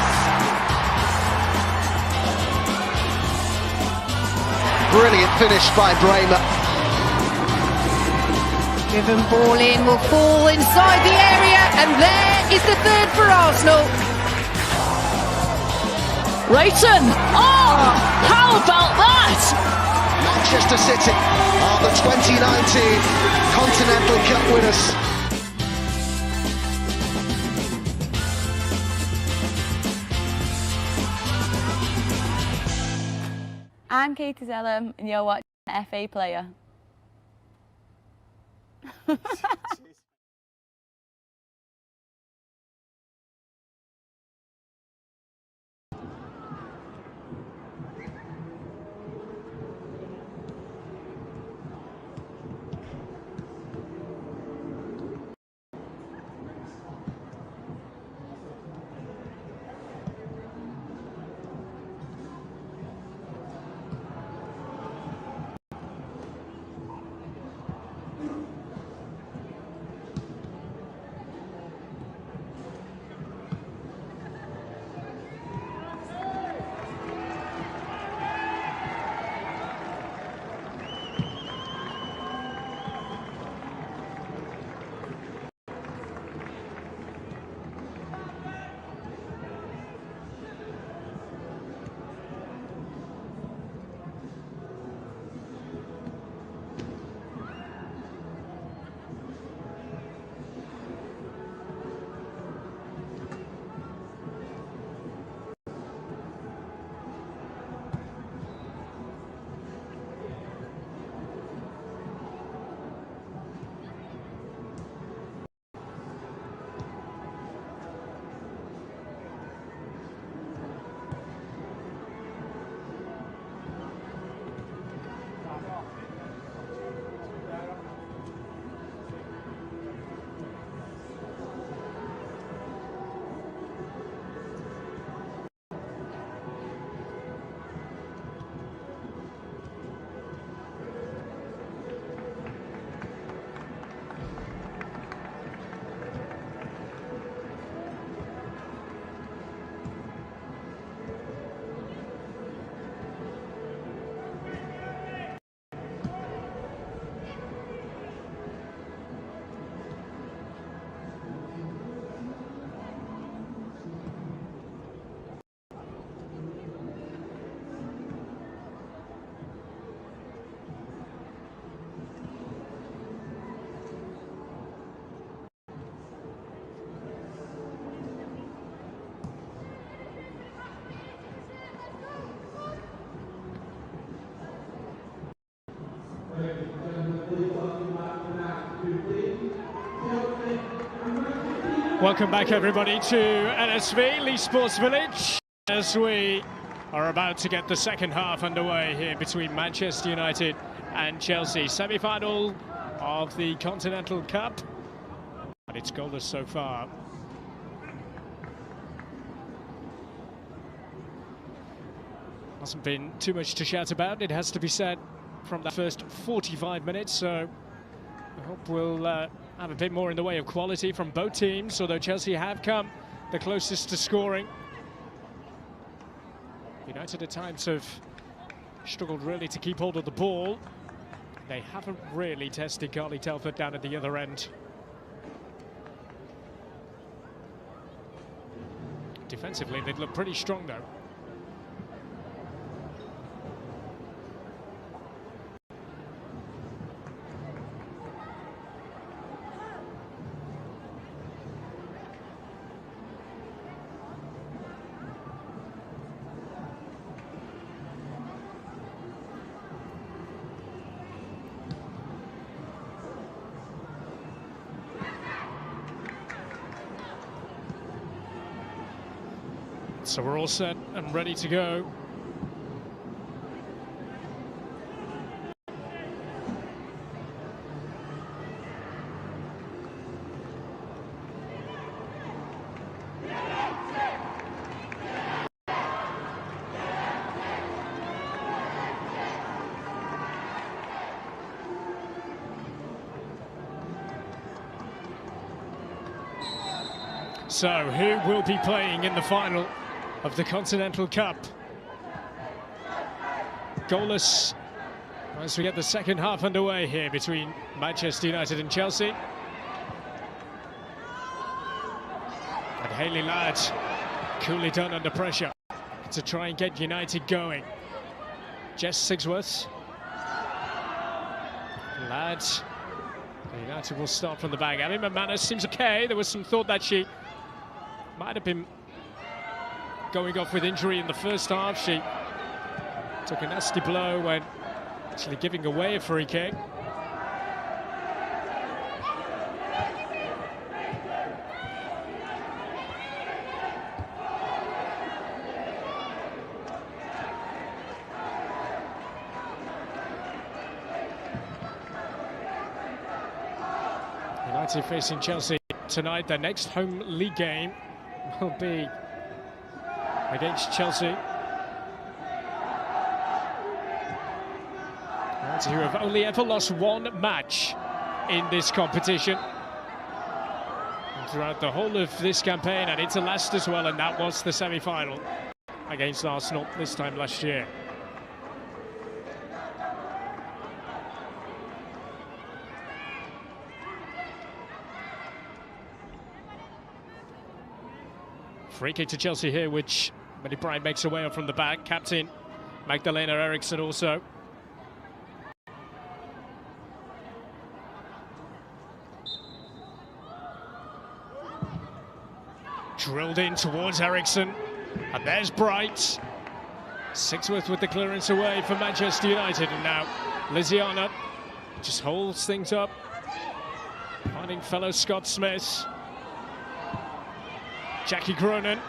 D: Brilliant finish by Bremer.
E: Driven ball in will fall inside the area, and there is the third for Arsenal.
F: Rayton! Oh! How How about that?
D: Manchester City are the 2019 Continental Cup winners.
B: I'm Katie Zellum, and you're watching FA Player.
A: Welcome back, everybody, to LSV, Leigh Sports Village, as we are about to get the second half underway here between Manchester United and Chelsea. Semi-final of the Continental Cup, and it's goalless so far. Hasn't been too much to shout about, it has to be said, from the first 45 minutes, so I hope we'll have a bit more in the way of quality from both teams, although Chelsea have come the closest to scoring. United at times have struggled really to keep hold of the ball. They haven't really tested Carly Telford down at the other end. Defensively, they'd look pretty strong, though. So we're all set and ready to go. So who will be playing in the final of the Continental Cup? Goalless as we get the second half underway here between Manchester United and Chelsea. And Hayley Ladd coolly done under pressure to try and get United going. Jess Sigsworth. Ladd. United will start from the back. Abby McManus seems okay. There was some thought that she might have been going off with injury in the first half. She took a nasty blow when actually giving away a free kick. United facing Chelsea tonight. Their next home league game will be against Chelsea, who have only ever lost one match in this competition. And throughout the whole of this campaign, and into last as well, and that was the semi-final against Arsenal this time last year. Free kick to Chelsea here, which Millie Bryant makes her way up from the back. Captain Magdalena Eriksson also. Drilled in towards Eriksson. And there's Bright. Sigsworth with the clearance away for Manchester United. And now Lisiana just holds things up, finding fellow Scott Smith. Jackie Cronin.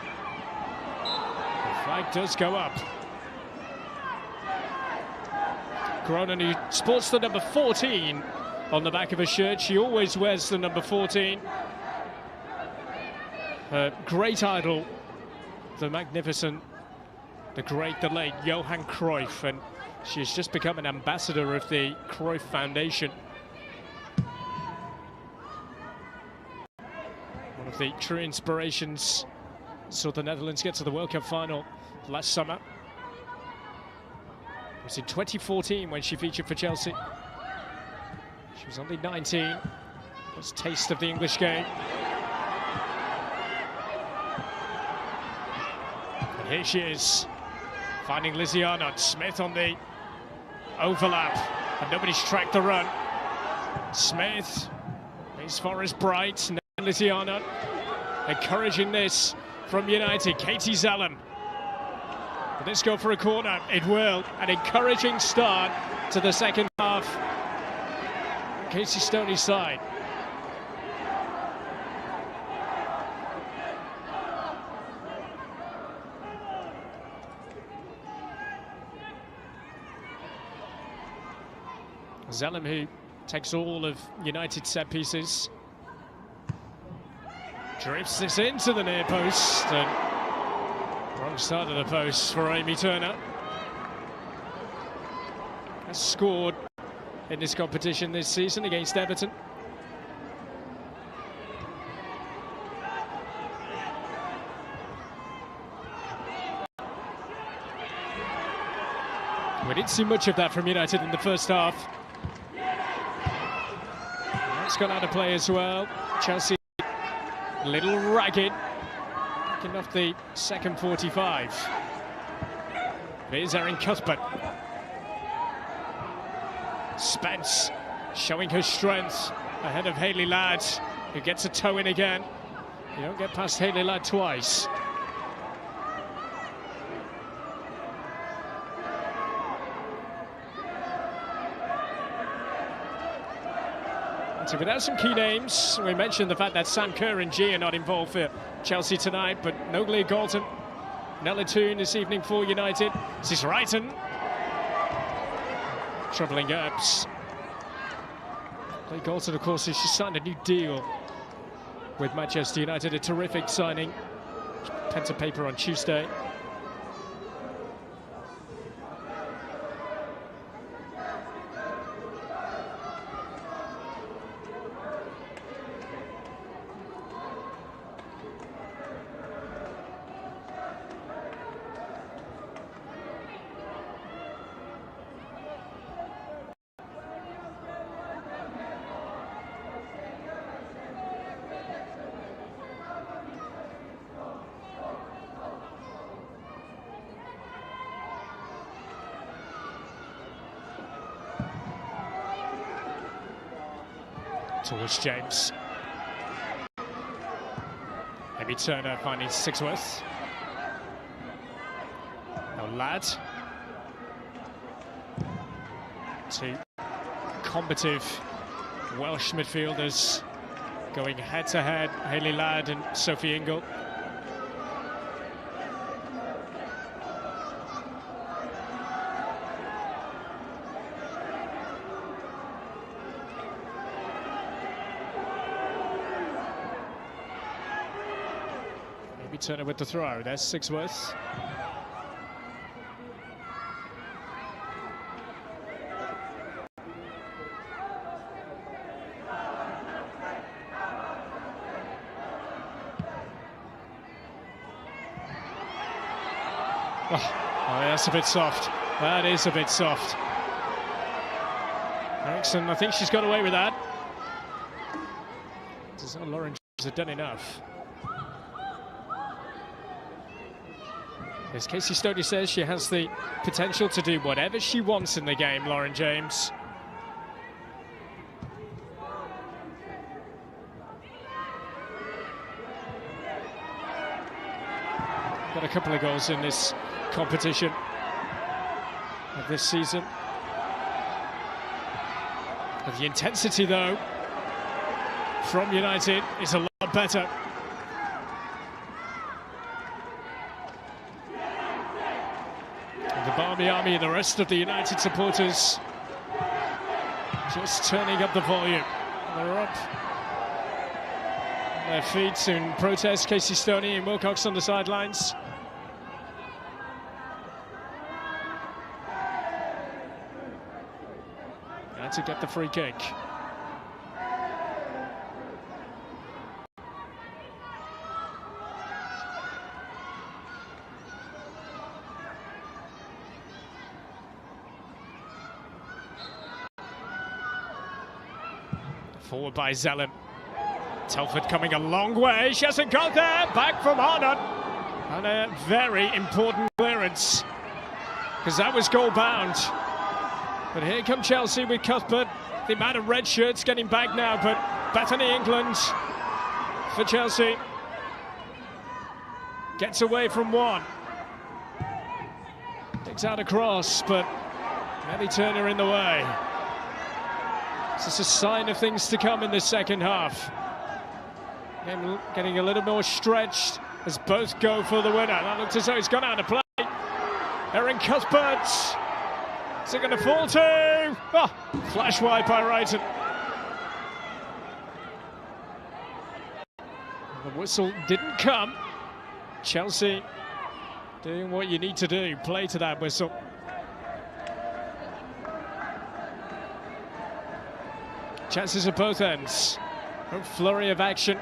A: The flag does go up. Cronin, who sports the number 14 on the back of her shirt. She always wears the number 14. Her great idol, the magnificent, the great, the late Johan Cruyff, and she has just become an ambassador of the Cruyff Foundation. One of the true inspirations saw the Netherlands get to the World Cup final last summer. It was in 2014 when she featured for Chelsea. She was only 19. First taste of the English game. And here she is, finding Lizzie Arnott. Smith on the overlap, and nobody's tracked the run. Smith, as far as Bright. Lizzie Arnott encouraging this from United. Katie Zellem. Will this go for a corner? It will. An encouraging start to the second half. Casey Stoney's side. Zellem, who takes all of United's set pieces, drifts this into the near post, and wrong side of the post for Amy Turner. Has scored in this competition this season against Everton. We didn't see much of that from United in the first half. That's gone out of play as well. Chelsea a little ragged, picking off the second 45. Here's Erin Cuthbert. Spence showing her strength ahead of Hayley Ladd, who gets a toe in again. You don't get past Hayley Ladd twice. So without some key names, we mentioned the fact that Sam Kerr and G are not involved for Chelsea tonight, but no Glee Galton, Nella Toon this evening for United. This is Wrighton. Troubling Earps. Glee Galton, of course, has just signed a new deal with Manchester United, a terrific signing. Pen to paper on Tuesday. towards James. Maybe Turner finding Sigsworth. Now Ladd. Two combative Welsh midfielders going head-to-head, Hayley Ladd and Sophie Ingle. Maybe Turner with the throw, there's Sigsworth. Oh, that's a bit soft. That is a bit soft. Eriksson, I think she's got away with that. Lauren has done enough. As Casey Stoney says, she has the potential to do whatever she wants in the game, Lauren James. Got a couple of goals in this competition of this season. But the intensity, though, from United is a lot better. And the Barmy Army and the rest of the United supporters just turning up the volume. They're up on their feet in protest. Casey Stoney and Wilcox on the sidelines. To get the free kick. Forward by Zellem. Telford coming a long way. She hasn't got there. Back from Arnott. And a very important clearance, because that was goal bound. But here come Chelsea with Cuthbert. The amount of red shirts getting back now, but Bethany England for Chelsea gets away from one. Takes out a cross, but Melly Turner in the way. This is a sign of things to come in the second half. Again, getting a little more stretched as both go for the winner. That looks as though he's gone out of play. Erin Cuthbert. Is it going to fall to? Oh, flash wide by Wrighton. The whistle didn't come. Chelsea doing what you need to do, play to that whistle. Chances at both ends. No flurry of action.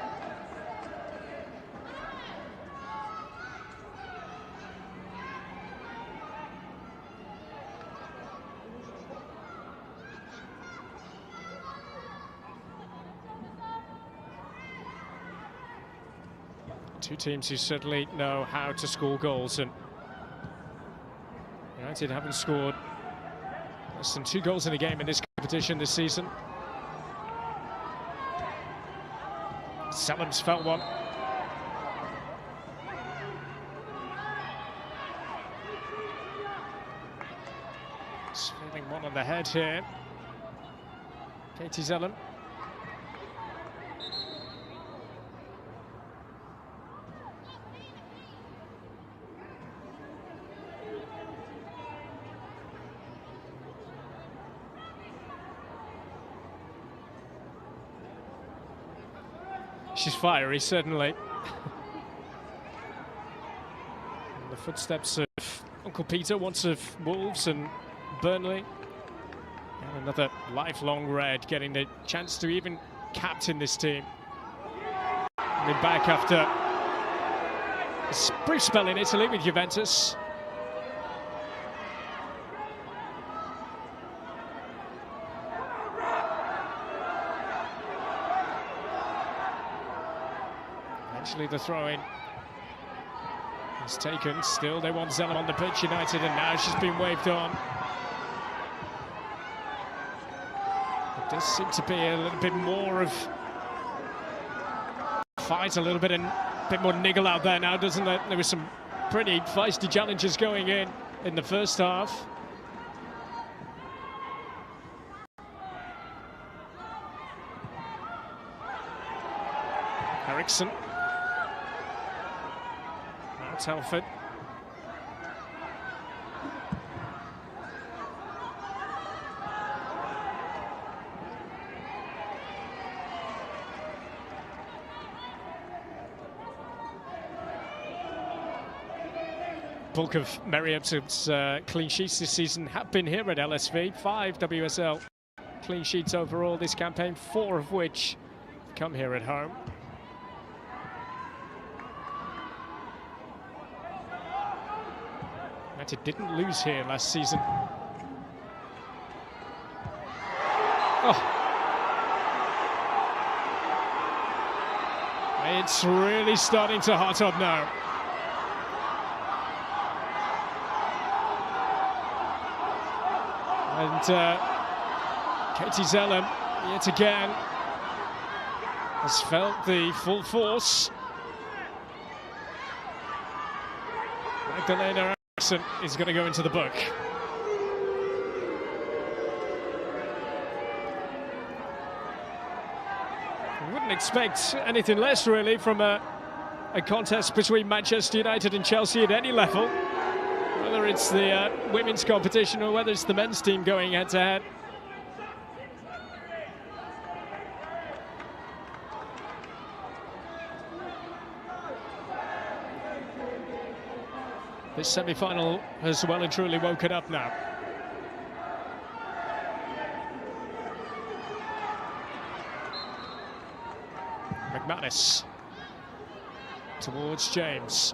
A: Two teams who certainly know how to score goals, and United haven't scored less than 2 goals in a game in this competition this season. Sellem's felt one. Just feeling one on the head here. Katie Zellem. She's fiery, certainly. In the footsteps of Uncle Peter, once of Wolves and Burnley. And another lifelong Red, getting the chance to even captain this team. Coming back after a brief spell in Italy with Juventus. Eventually the throw-in is taken. Still, they want Zellem on the pitch, United, and now she's been waved on. Does seem to be a little bit more of fight, a little bit more niggle out there now, doesn't it? There was some pretty feisty challenges going in the first half. Eriksson. Now Telford. Bulk of Mary Epsom's clean sheets this season have been here at LSV. 5 WSL clean sheets overall this campaign, 4 of which come here at home. United didn't lose here last season. Oh. It's really starting to hot up now. And Katie Zellem, yet again, has felt the full force. Magdalena Eriksson is going to go into the book. We wouldn't expect anything less, really, from a contest between Manchester United and Chelsea at any level. Whether it's the women's competition or whether it's the men's team going head-to-head. This semi-final has well and truly woken up now. McManus towards James.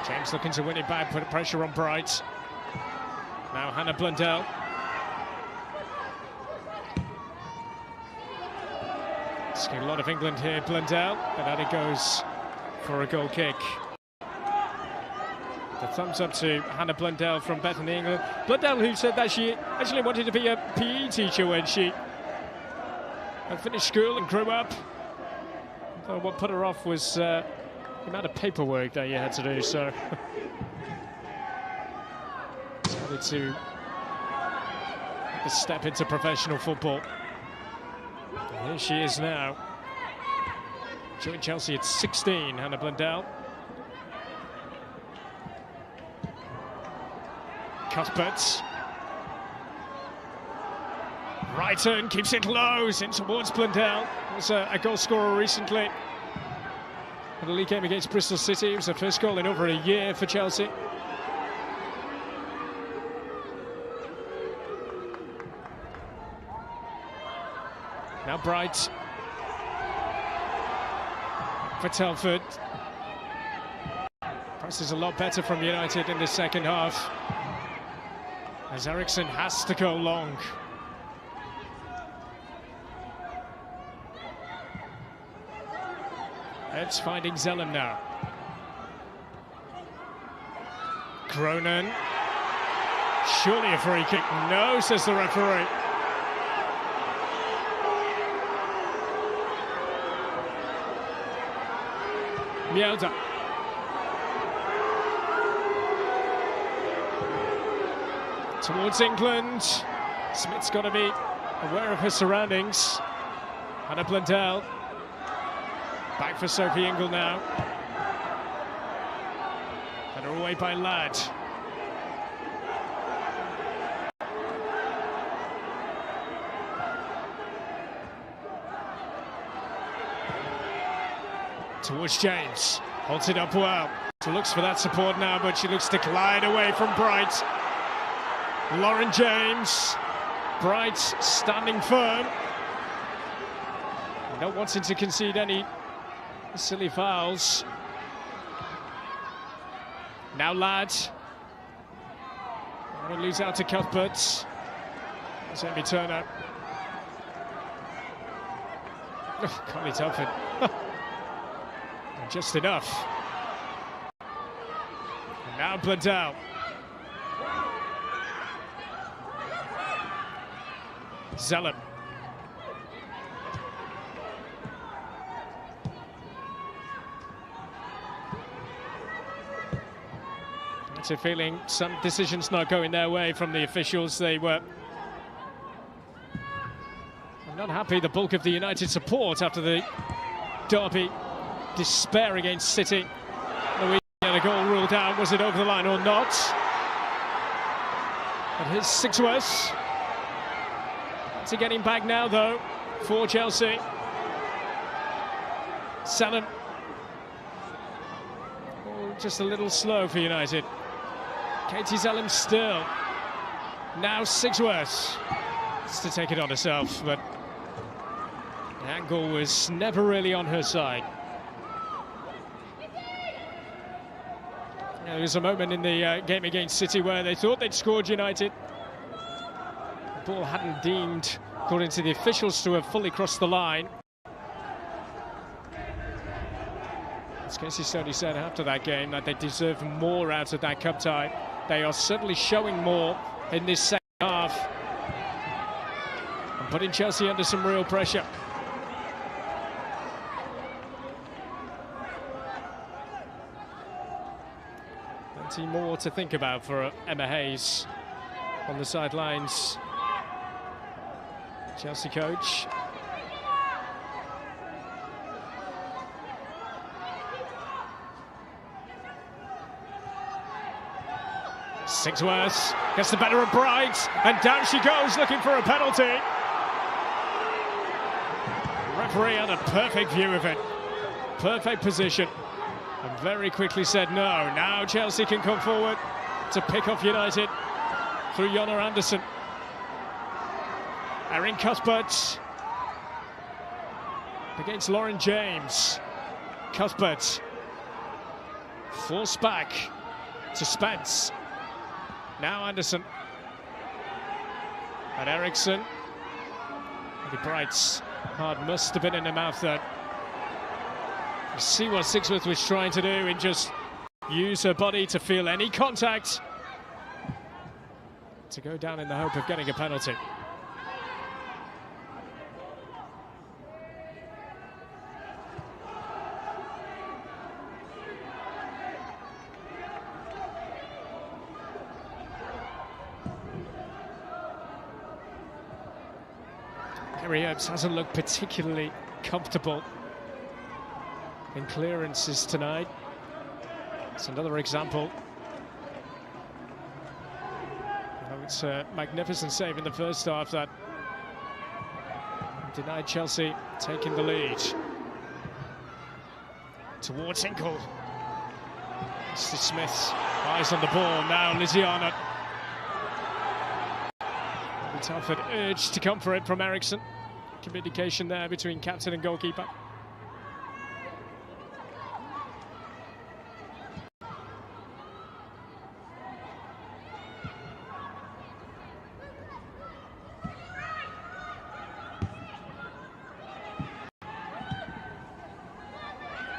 A: James looking to win it back, put pressure on Bright. Now Hannah Blundell. Asking a lot of England here, Blundell, but out it goes for a goal kick. The thumbs up to Hannah Blundell from Bethany, England. Blundell, who said that she actually wanted to be a PE teacher when she finished school and grew up. So what put her off was the amount of paperwork that you had to do, so decided to take a step into professional football. And here she is now. Joined Chelsea at 16, Hannah Blundell. Cuthbert. Right turn, keeps it low, in towards Blundell. Was a goal scorer recently. And the league game against Bristol City. It was her first goal in over a year for Chelsea. Now Bright. For Telford. Press is a lot better from United in the second half, as Eriksson has to go long. It's finding Zellem now. Cronin. Surely a free kick. No, says the referee. Mielda. Towards England. Smith's got to be aware of her surroundings. Hannah Blundell. Back for Sophie Ingle now. Header away by Ladd. Towards James. Holds it up well. She looks for that support now, but she looks to glide away from Bright. Lauren James. Bright standing firm. Not wanting to concede any silly fouls. Now Ladd. Going to lose out to Cuthbert. That's Amy Turner. Conti Telford. Just enough. And now Blundell. Zellum. It's a feeling some decisions not going their way from the officials. They were not happy, the bulk of the United support after the derby despair against City. And a goal ruled out. Was it over the line or not? And here's Sixworth. To getting back now though for Chelsea. Zellum. Oh, just a little slow for United. Katie Zellum still. Now Sixworth. It's to take it on herself, but the angle was never really on her side. There was a moment in the game against City where they thought they'd scored United. The ball hadn't deemed, according to the officials, to have fully crossed the line. As Casey Stoney said after that game, that they deserve more out of that cup tie. They are certainly showing more in this second half and putting Chelsea under some real pressure. Plenty more to think about for Emma Hayes on the sidelines. Chelsea coach. Sixworth gets the better of Bright, and down she goes looking for a penalty. The referee had a perfect view of it, perfect position, and very quickly said no. Now Chelsea can come forward to pick off United through Jonna Andersson. Erin Cuthbert against Lauren James. Cuthbert forced back to Spence. Now Anderson and Eriksson. The Bright's hard must have been in the mouth there. You see what Sixworth was trying to do and just use her body to feel any contact to go down in the hope of getting a penalty. Kerry Earps hasn't looked particularly comfortable in clearances tonight. It's another example. It's a magnificent save in the first half that denied Chelsea taking the lead. Towards Hinkle. Mr. Smith, eyes on the ball. Now Lizzie Arnott. Telford urged to come for it from Eriksson. Communication there between captain and goalkeeper.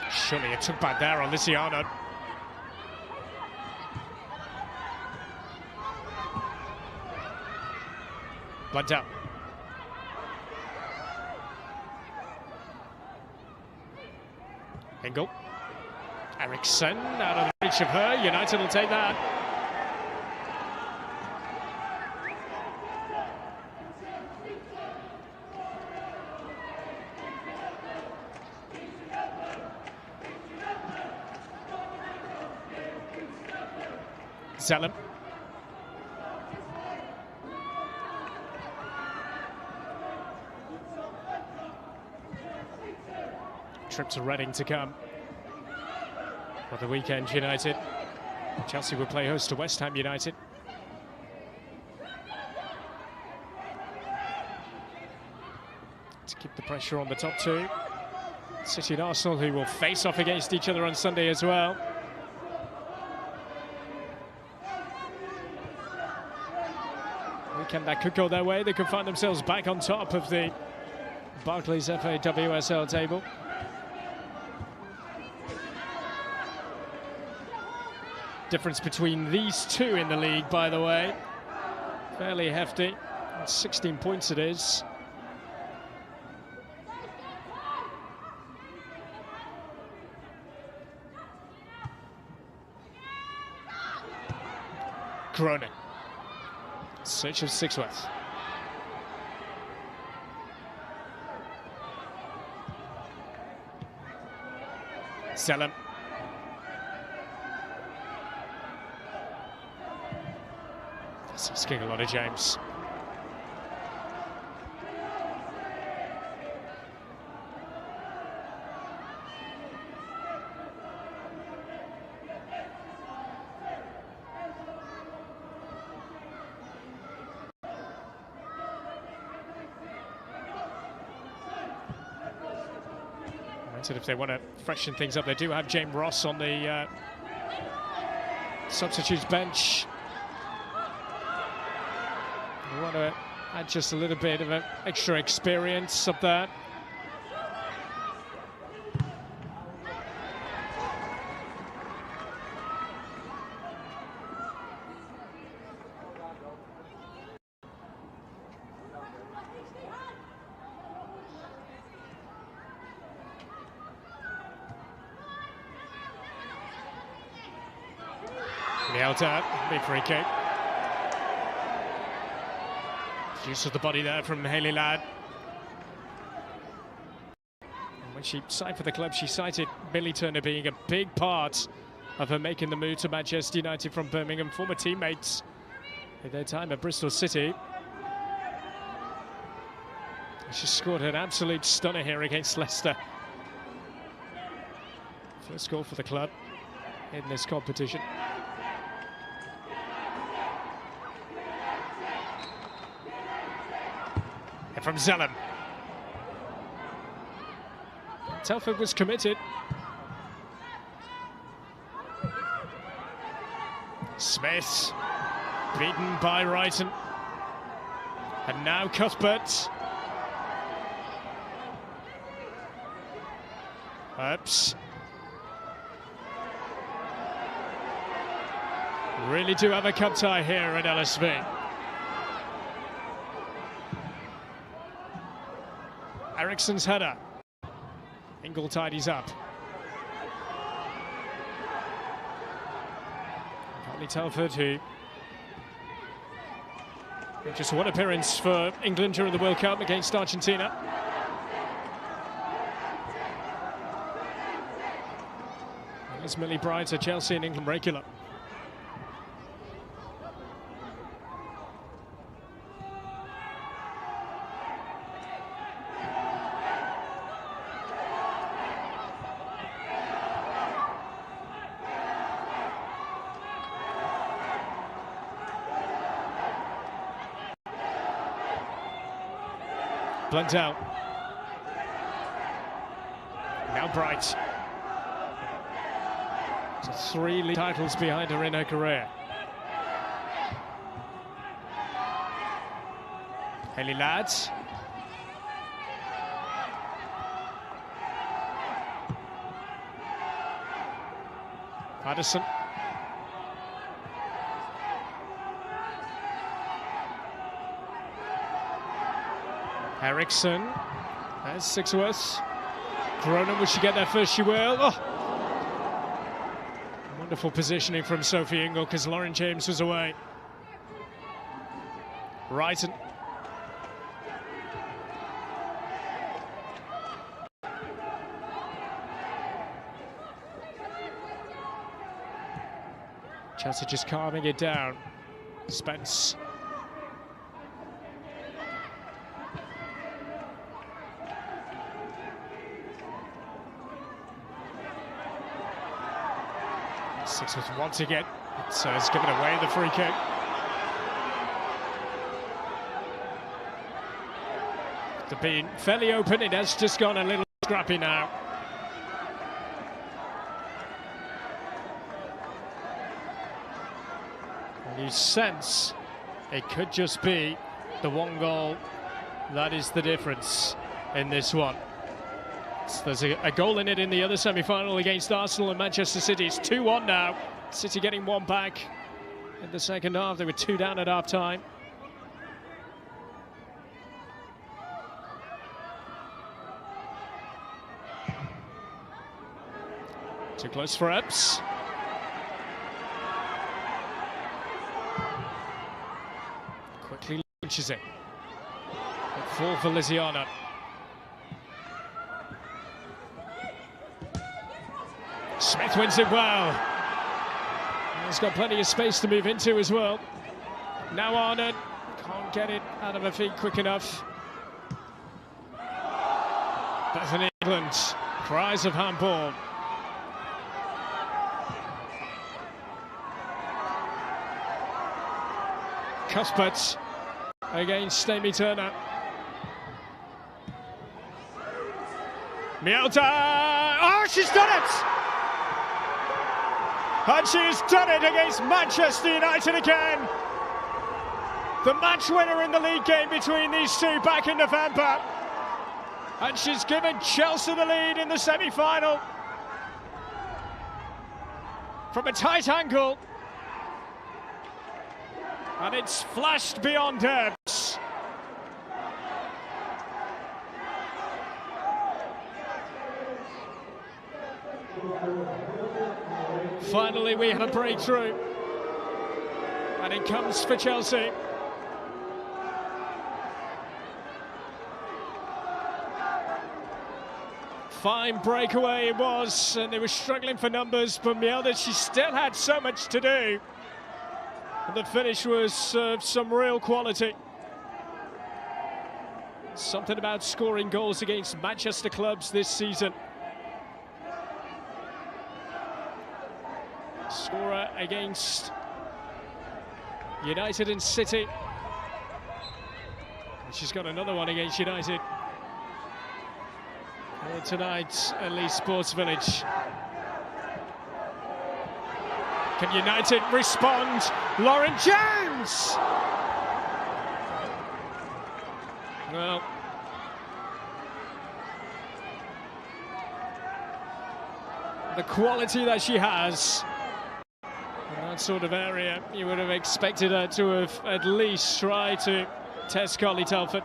A: Surely it took back there on Lizzie Arnott. Blundell. Engel. Eriksson out of the reach of her. United will take that. Zellum. Trip to Reading to come for the weekend. United. Chelsea will play host to West Ham United. To keep the pressure on the top two. City and Arsenal, who will face off against each other on Sunday as well. Weekend that could go their way. They could find themselves back on top of the Barclays FA WSL table. Difference between these two in the league, by the way, fairly hefty. 16 points it is. Cronin. Search of Sixworth. Selim. That's asking a lot of James. If they want to freshen things up, they do have James Ross on the substitutes bench. They want to add just a little bit of an extra experience up there. Nailed out, big free kick. Use of the body there from Hayley Ladd. And when she signed for the club, she cited Billy Turner being a big part of her making the move to Manchester United from Birmingham, former teammates at their time at Bristol City. She scored an absolute stunner here against Leicester. First goal for the club in this competition. And from Zellem. Telford was committed. Smith beaten by Wrighton. And now Cuthbert. Oops. Really do have a cup tie here at LSV. Eriksson's header. Ingle tidies up. Only Telford, who just one appearance for England during the World Cup against Argentina. There's Millie Bright, a Chelsea and England regular. Blundell. Now Bright. So 3 league titles behind her in her career. Hayley Ladd. Addison. Eriksson has Sixworth. Cronin, will she get there first? She will. Oh. Wonderful positioning from Sophie Ingle because Lauren James was away. Wrighton. Chelsea just calming it down. Spence. Sixworth once again, so it's given away the free kick. They've been fairly open, it has just gone a little scrappy now. And you sense it could just be the one goal that is the difference in this one. So there's a goal in it in the other semi-final against Arsenal and Manchester City. It's 2-1 now. City getting one back in the second half. They were 2 down at half-time. Too close for Epps. Quickly launches it. Good fall for Lisiana. Smith wins it well. He's got plenty of space to move into as well. Now Arnott can't get it out of her feet quick enough. Bethany England, cries of handball. Cuthbert against Amy Turner. Mielda! Oh, she's done it! And she's done it against Manchester United again. The match winner in the league game between these two back in November. And she's given Chelsea the lead in the semi-final. From a tight angle. And it's flashed beyond Ebbs. Finally, we have a breakthrough. And it comes for Chelsea. Fine breakaway it was, and they were struggling for numbers, but Mielda, she still had so much to do. And the finish was some real quality. Something about scoring goals against Manchester clubs this season. Scorer against United and City. And she's got another one against United. Here tonight at Leeds Sports Village. Can United respond? Lauren Jones! Well, the quality that she has in that sort of area, you would have expected her to have at least tried to test Carly Telford.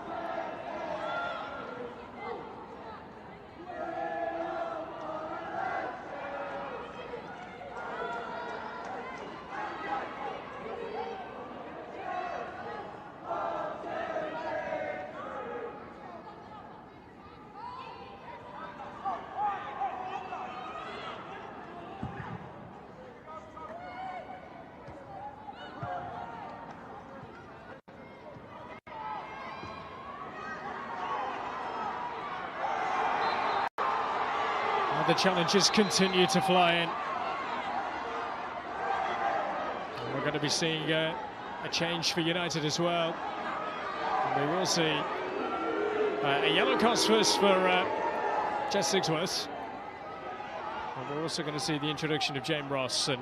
A: The challenges continue to fly in. And we're going to be seeing a change for United as well. And we will see a yellow card first for Jess Sigsworth. And we're also going to see the introduction of Jane Ross. And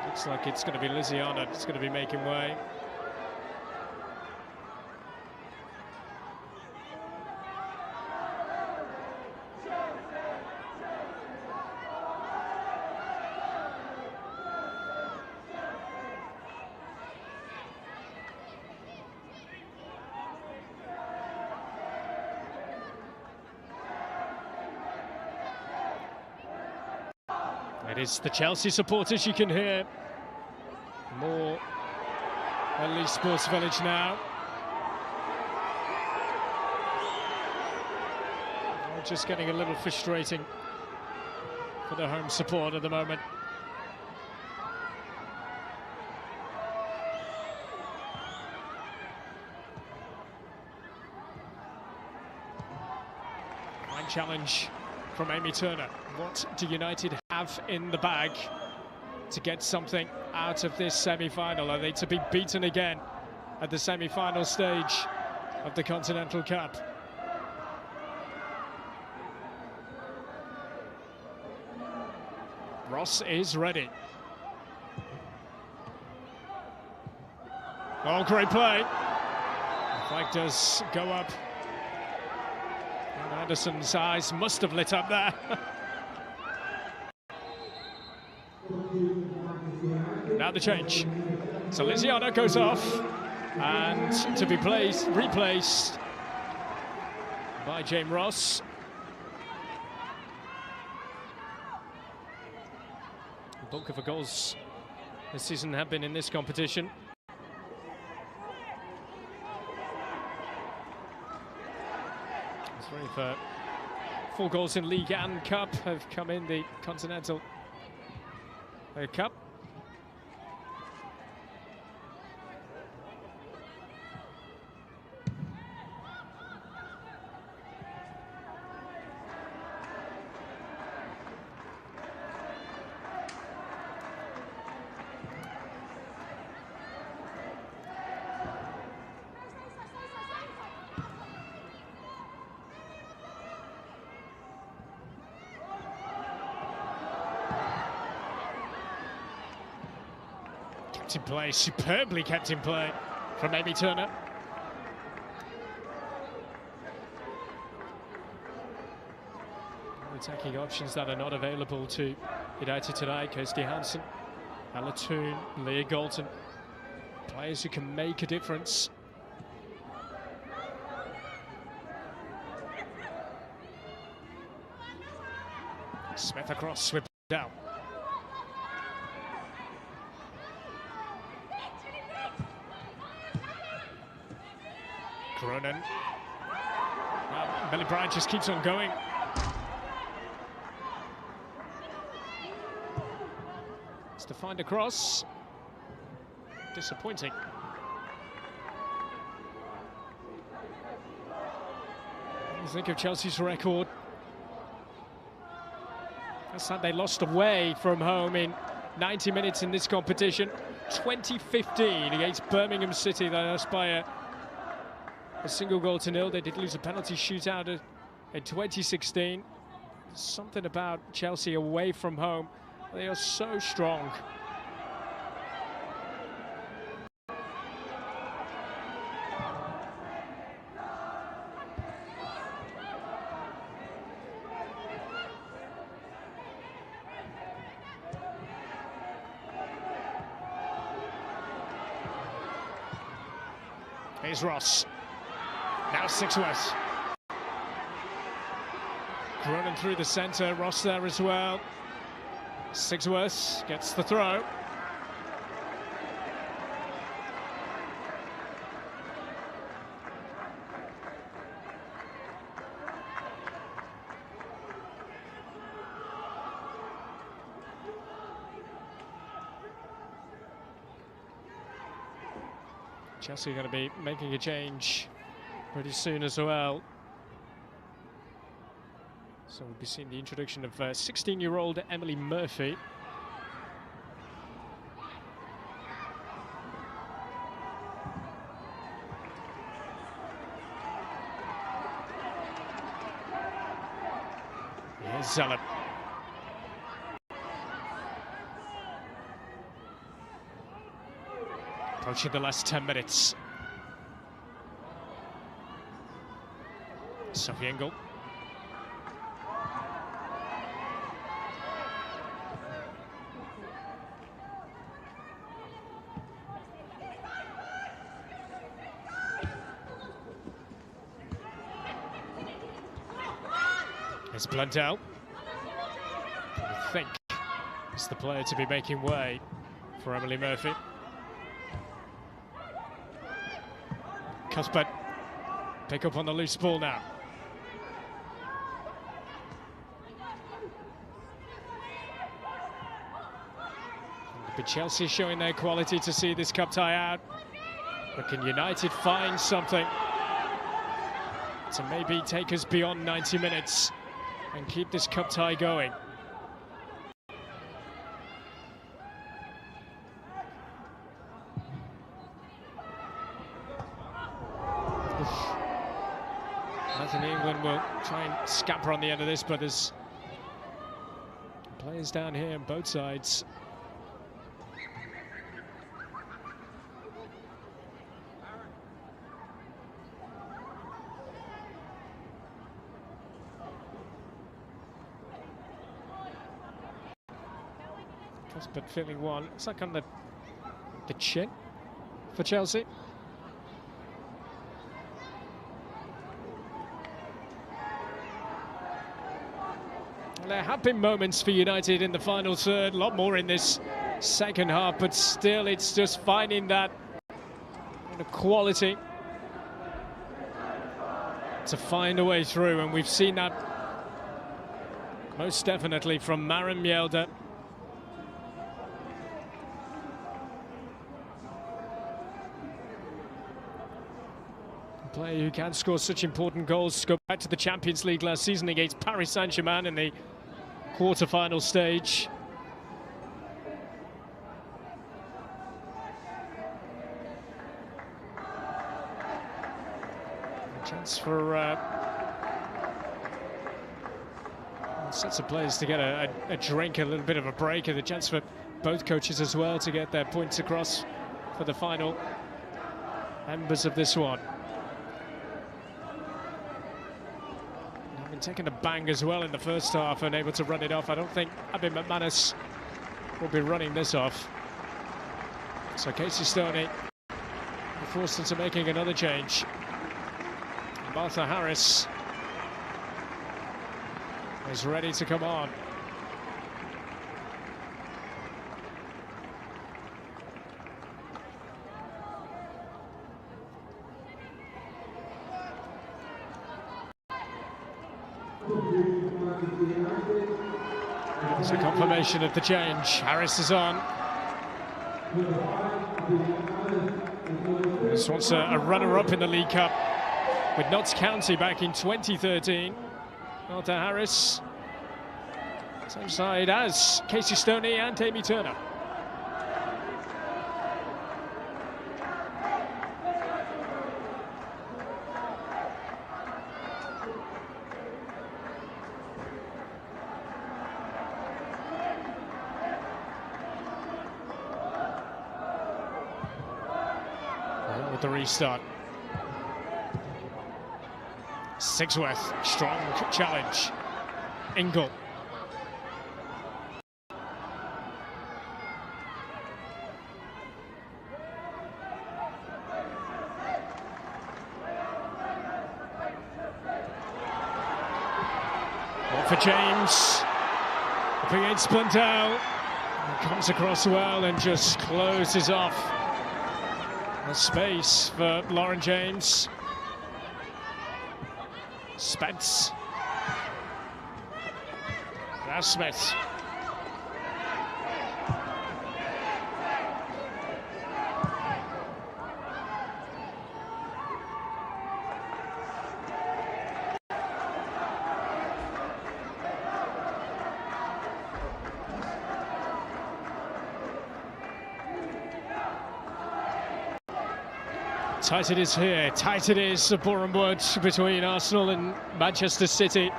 A: looks like it's going to be Lizzie Arnott that's going to be making way. It is the Chelsea supporters you can hear. More at Leeds Sports Village now. Just getting a little frustrating for the home support at the moment. Fine challenge from Amy Turner. What do United have in the bag to get something out of this semi-final? Are they to be beaten again at the semi-final stage of the Continental Cup? Ross is ready. Oh, great play. Flag does go up. And Anderson's eyes must have lit up there. Now the change. So Lisiana goes off, and to be replaced by James Ross. The bulk of the goals this season have been in this competition. Three for 4 goals in League and Cup have come in the Continental Cup. In play, superbly kept in play from Amy Turner. Attacking options that are not available to United tonight: Kirsty Hansen, Ella Toon, Leah Galton. Players who can make a difference. Smith across, swept down. Cronin. Millie Bryant just keeps on going. It's to find a cross. Disappointing. You think of Chelsea's record. That's that they lost away from home in 90 minutes in this competition. 2015 against Birmingham City. They lost by a single goal to nil. They did lose a penalty shootout in 2016. Something about Chelsea away from home. They are so strong. Here's Ross. Now Sixworth. Running through the centre, Ross there as well. Sixworth gets the throw. Chelsea are going to be making a change pretty soon as well. So we'll be seeing the introduction of 16-year-old Emily Murphy. Here's Zeller. Approaching the last 10 minutes. Sophie Engel. It's Blundell. I think it's the player to be making way for Emily Murphy. Cuthbert pick up on the loose ball now. But Chelsea showing their quality to see this cup tie out. But can United find something to maybe take us beyond 90 minutes and keep this cup tie going? I think England will try and scamper on the end of this, but there's players down here on both sides. but feeling one. It's like on the chin for Chelsea. Well, there have been moments for United in the final third, a lot more in this second half, but still it's just finding that quality to find a way through, and we've seen that most definitely from Maren Mjelde. A player who can score such important goals. Go back to the Champions League last season against Paris Saint-Germain in the quarter-final stage. A chance for sets of players to get a drink, a little bit of a break, and a chance for both coaches as well to get their points across for the final members of this one. Having taken a bang as well in the first half and able to run it off, I don't think Abby McManus will be running this off. So Casey Stoney forced into making another change. Martha Harris is ready to come on. It's a confirmation of the change. Harris is on. This one's a runner-up in the League Cup with Notts County back in 2013. Martha Harris, same side as Casey Stoney and Amy Turner. With the restart. Sigsworth, strong challenge. Ingle. Ball for James. Up against Blundell. Comes across well and just closes off the space for Lauren James. Spence. Now Smith. Tight it is here, tight it is at Boreham Wood between Arsenal and Manchester City.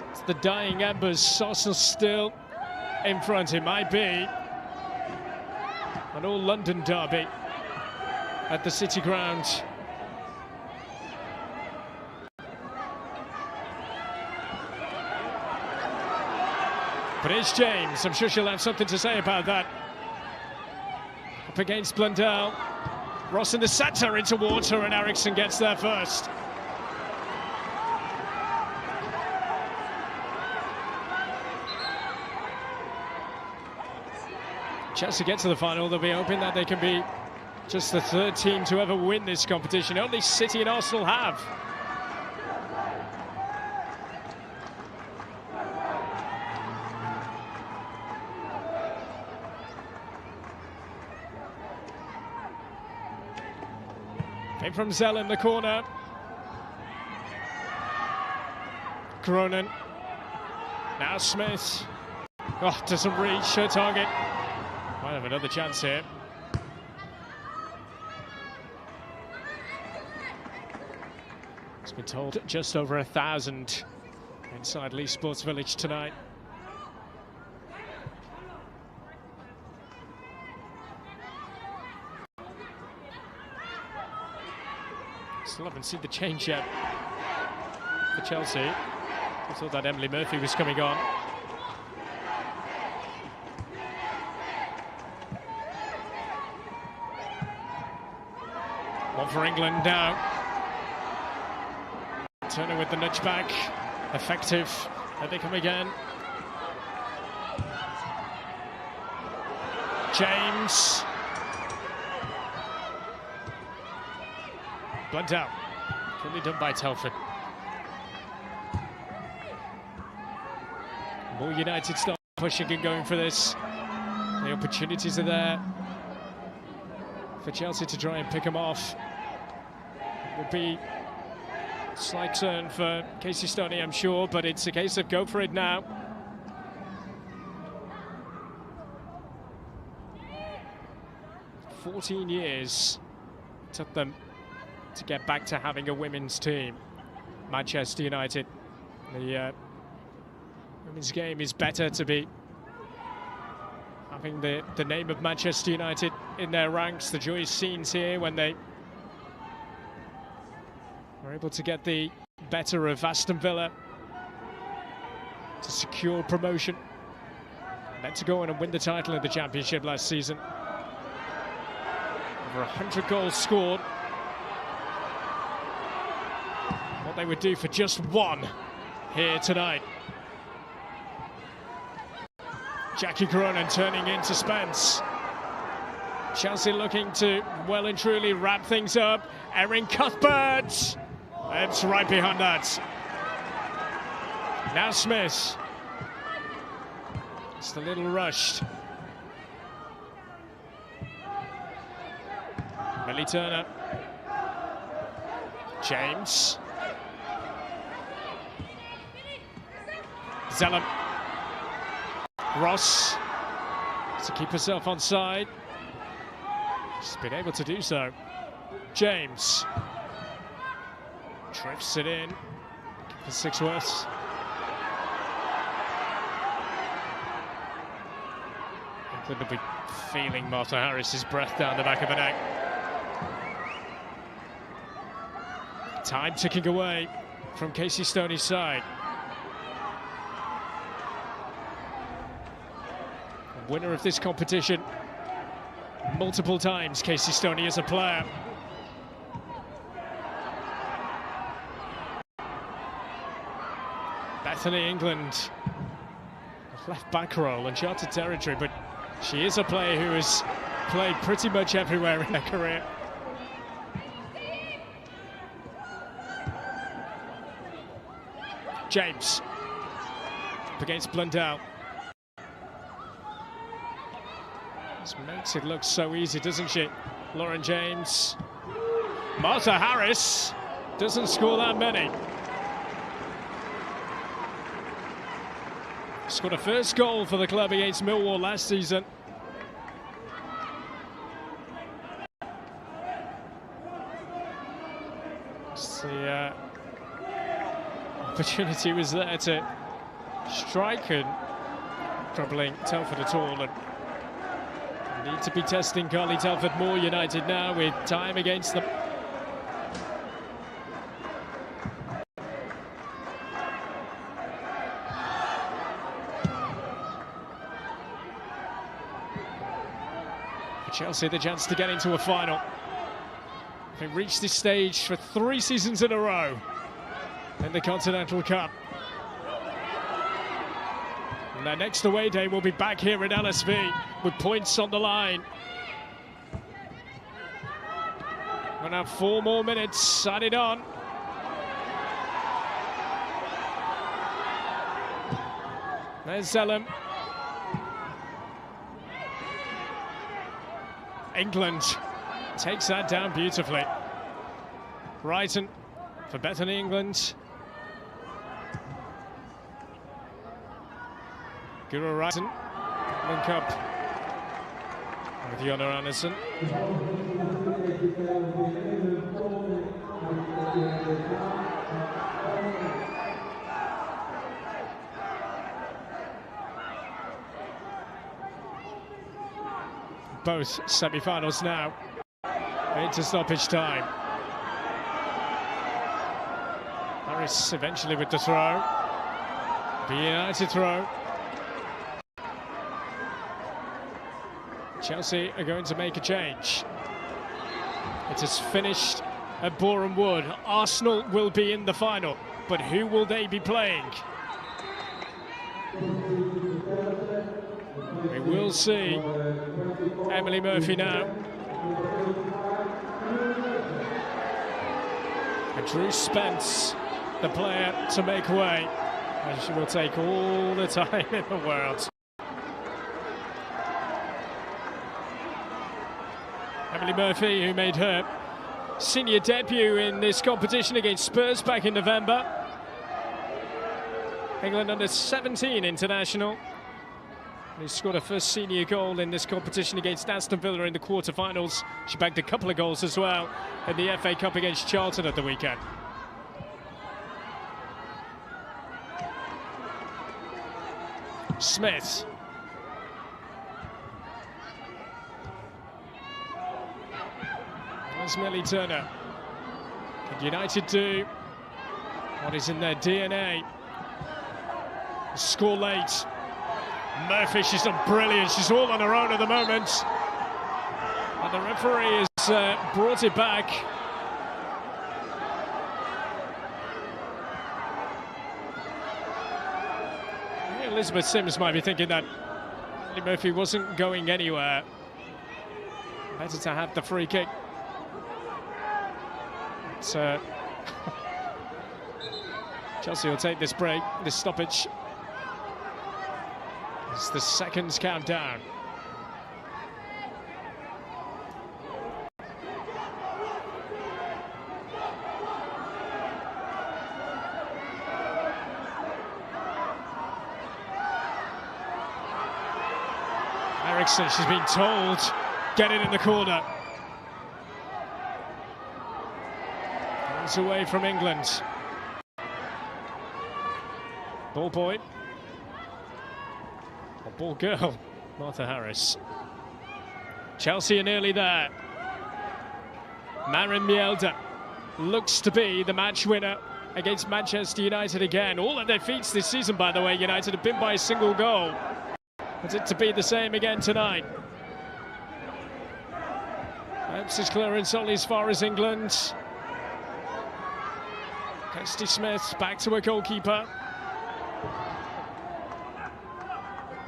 A: It's the dying embers. Arsenal still in front. It might be an all-London derby at the City Ground. But it's James. I'm sure she'll have something to say about that. Up against Blundell. Ross in the centre into water, and Eriksson gets there first. Chelsea get to the final. They'll be hoping that they can be just the third team to ever win this competition. Only City and Arsenal have. In from Zell in the corner. Cronin. Now Smith. Oh, doesn't reach her target. Might have another chance here. It's been told just over 1,000 inside Leigh Sports Village tonight. Still haven't seen the change yet for Chelsea. I thought that Emily Murphy was coming on. One for England now. Turner with the nudge back. Effective. There they come again. James. Blunt out. Clearly done by Telford. More United start pushing and going for this. The opportunities are there for Chelsea to try and pick them off. It would be a slight turn for Casey Stoney, I'm sure, but it's a case of go for it now. "14 years took them to get back to having a women's team." Manchester United. The women's game is better to be having the name of Manchester United in their ranks. The joyous scenes here when they were able to get the better of Aston Villa to secure promotion, and then to go on and win the title of the Championship last season. Over 100 goals scored. What they would do for just one here tonight. Jackie Cronin turning into Spence. Chelsea looking to well and truly wrap things up. Erin Cuthbert. It's right behind that. Now Smith. Just a little rushed. Millie Turner. James. Zellum. Ross to keep herself on side. She's been able to do so. James drifts it in for Sixworths. England will be feeling Martha Harris's breath down the back of the neck. Time ticking away from Casey Stoney's side. Winner of this competition multiple times, Casey Stoney as a player. Bethany England, left back role, uncharted territory, but she is a player who has played pretty much everywhere in her career. James up against Blundell. This makes it look so easy, doesn't she? Lauren James. Martha Harris doesn't score that many. Scored a first goal for the club against Millwall last season. The opportunity was there to strike, and troubling Telford at all. And need to be testing Carly Telford more. United now with time against them. For Chelsea, the chance to get into a final. They've reached this stage for 3 seasons in a row in the Continental Cup. And their next away day will be back here at LSV with points on the line. We'll have 4 more minutes added on. There's Zellum. England takes that down beautifully. Brighton for Bethany England. Guru Wrighton link up with Jonna Anderson. Both semi-finals now into stoppage time. Harris eventually with the throw. The United throw. Chelsea are going to make a change. It has finished at Boreham Wood. Arsenal will be in the final, but who will they be playing? We will see. Emily Murphy now. And Drew Spence, the player to make way. And she will take all the time in the world. Emily Murphy, who made her senior debut in this competition against Spurs back in November. England under 17 international. Who scored her first senior goal in this competition against Aston Villa in the quarter-finals. She bagged a couple of goals as well in the FA Cup against Charlton at the weekend. Smith. There's Millie Turner. Can United do what is in their DNA? Score late. Murphy, she's done brilliant. She's all on her own at the moment. And the referee has brought it back. Elizabeth Sims might be thinking that Murphy wasn't going anywhere. Better to have the free kick. But, Chelsea will take this break, this stoppage. It's the seconds count down. Eriksson, she's been told, get it in the corner. It's away from England. Ball boy. Or ball girl, Martha Harris. Chelsea are nearly there. Maren Mjelde looks to be the match winner against Manchester United again. All of their feats this season, by the way, United have been by a single goal. Is it to be the same again tonight? Perhaps his clearance only as far as England. Kirsty Smith back to her goalkeeper.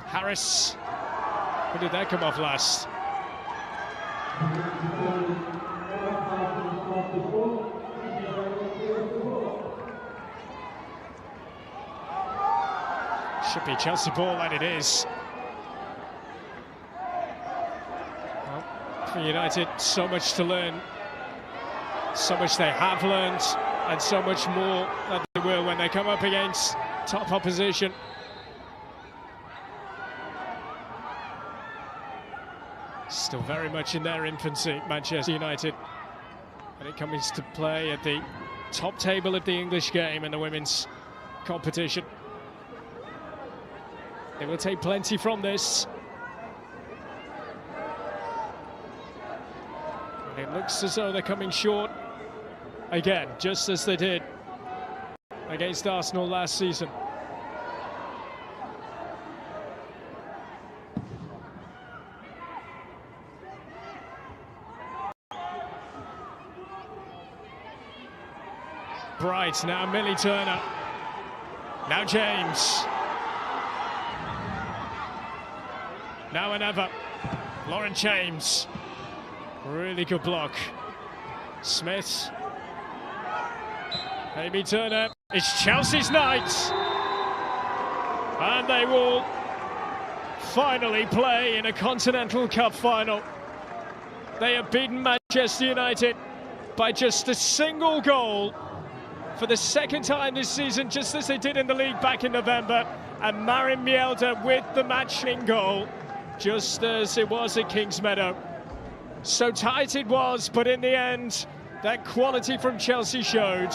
A: Harris. Who did that come off last? Should be Chelsea ball, and it is. Well, for United, so much to learn. So much they have learned, and so much more that they will when they come up against top opposition. Still very much in their infancy, Manchester United, when it comes to play at the top table of the English game in the women's competition. They will take plenty from this. And it looks as though they're coming short again, just as they did against Arsenal last season. Bright, now Millie Turner. Now James. Now and ever. Lauren James. Really good block. Smith. Amy Turner. It's Chelsea's night. And they will finally play in a Continental Cup final. They have beaten Manchester United by just a single goal for the second time this season, just as they did in the league back in November. And Maren Mjelde with the matching goal, just as it was at Kingsmeadow. So tight it was, but in the end, that quality from Chelsea showed.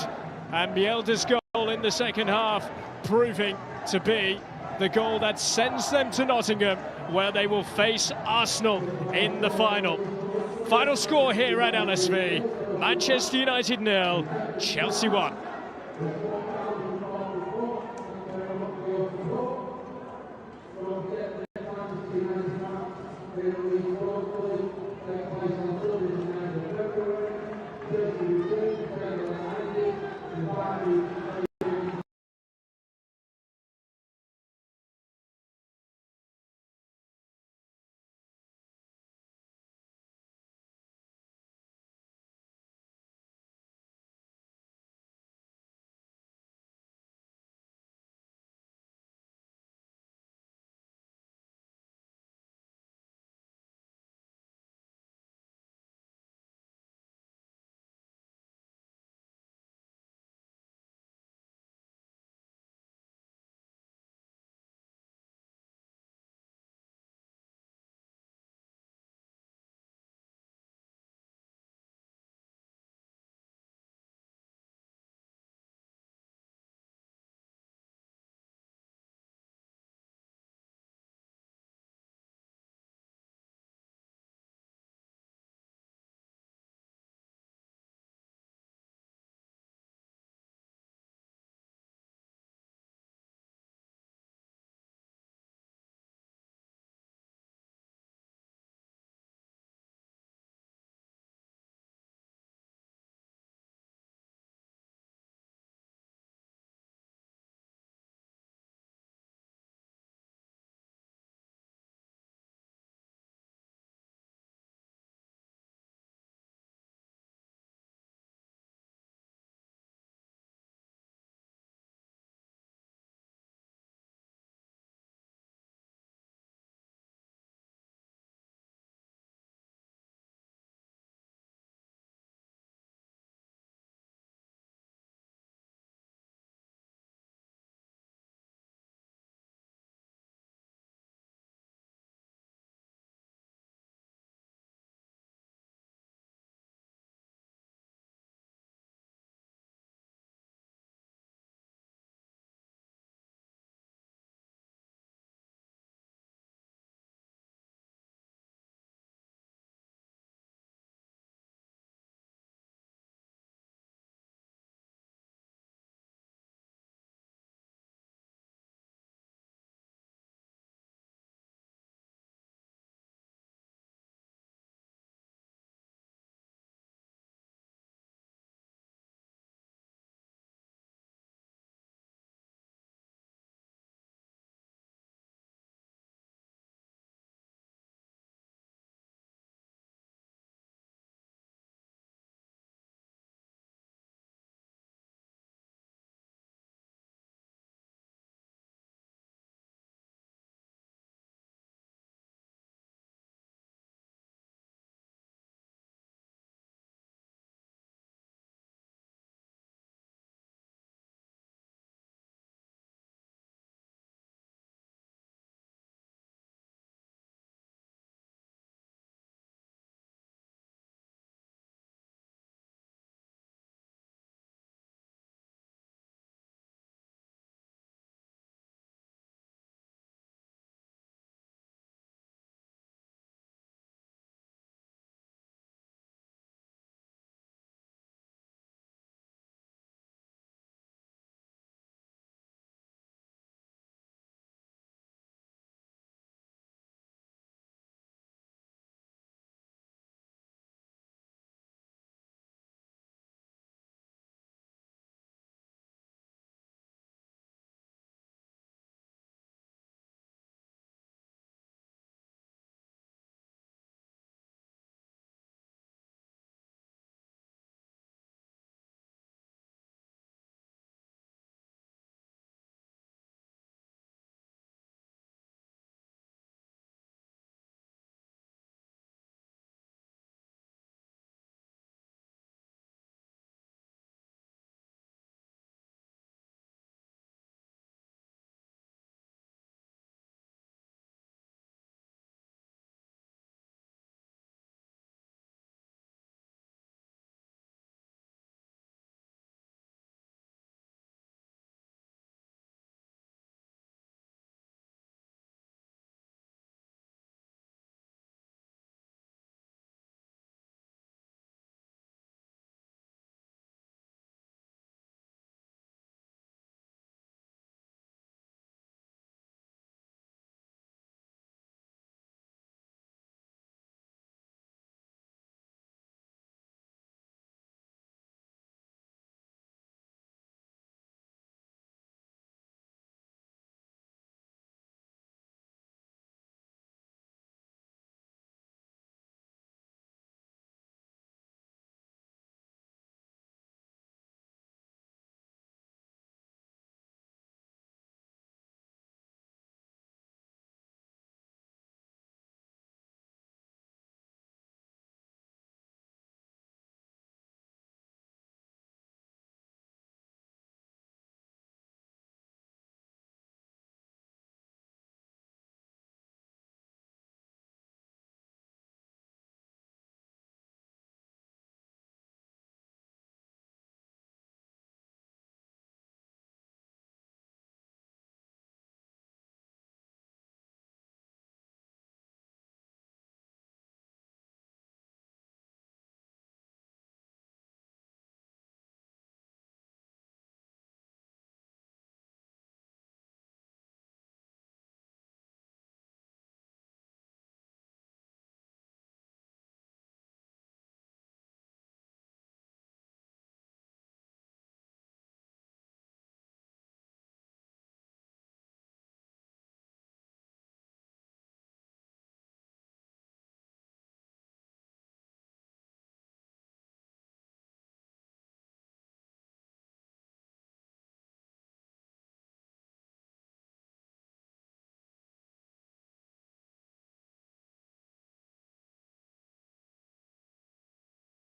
A: And Mjelde's goal in the second half proving to be the goal that sends them to Nottingham, where they will face Arsenal in the final. Final score here at LSV, Manchester United 0, Chelsea 1.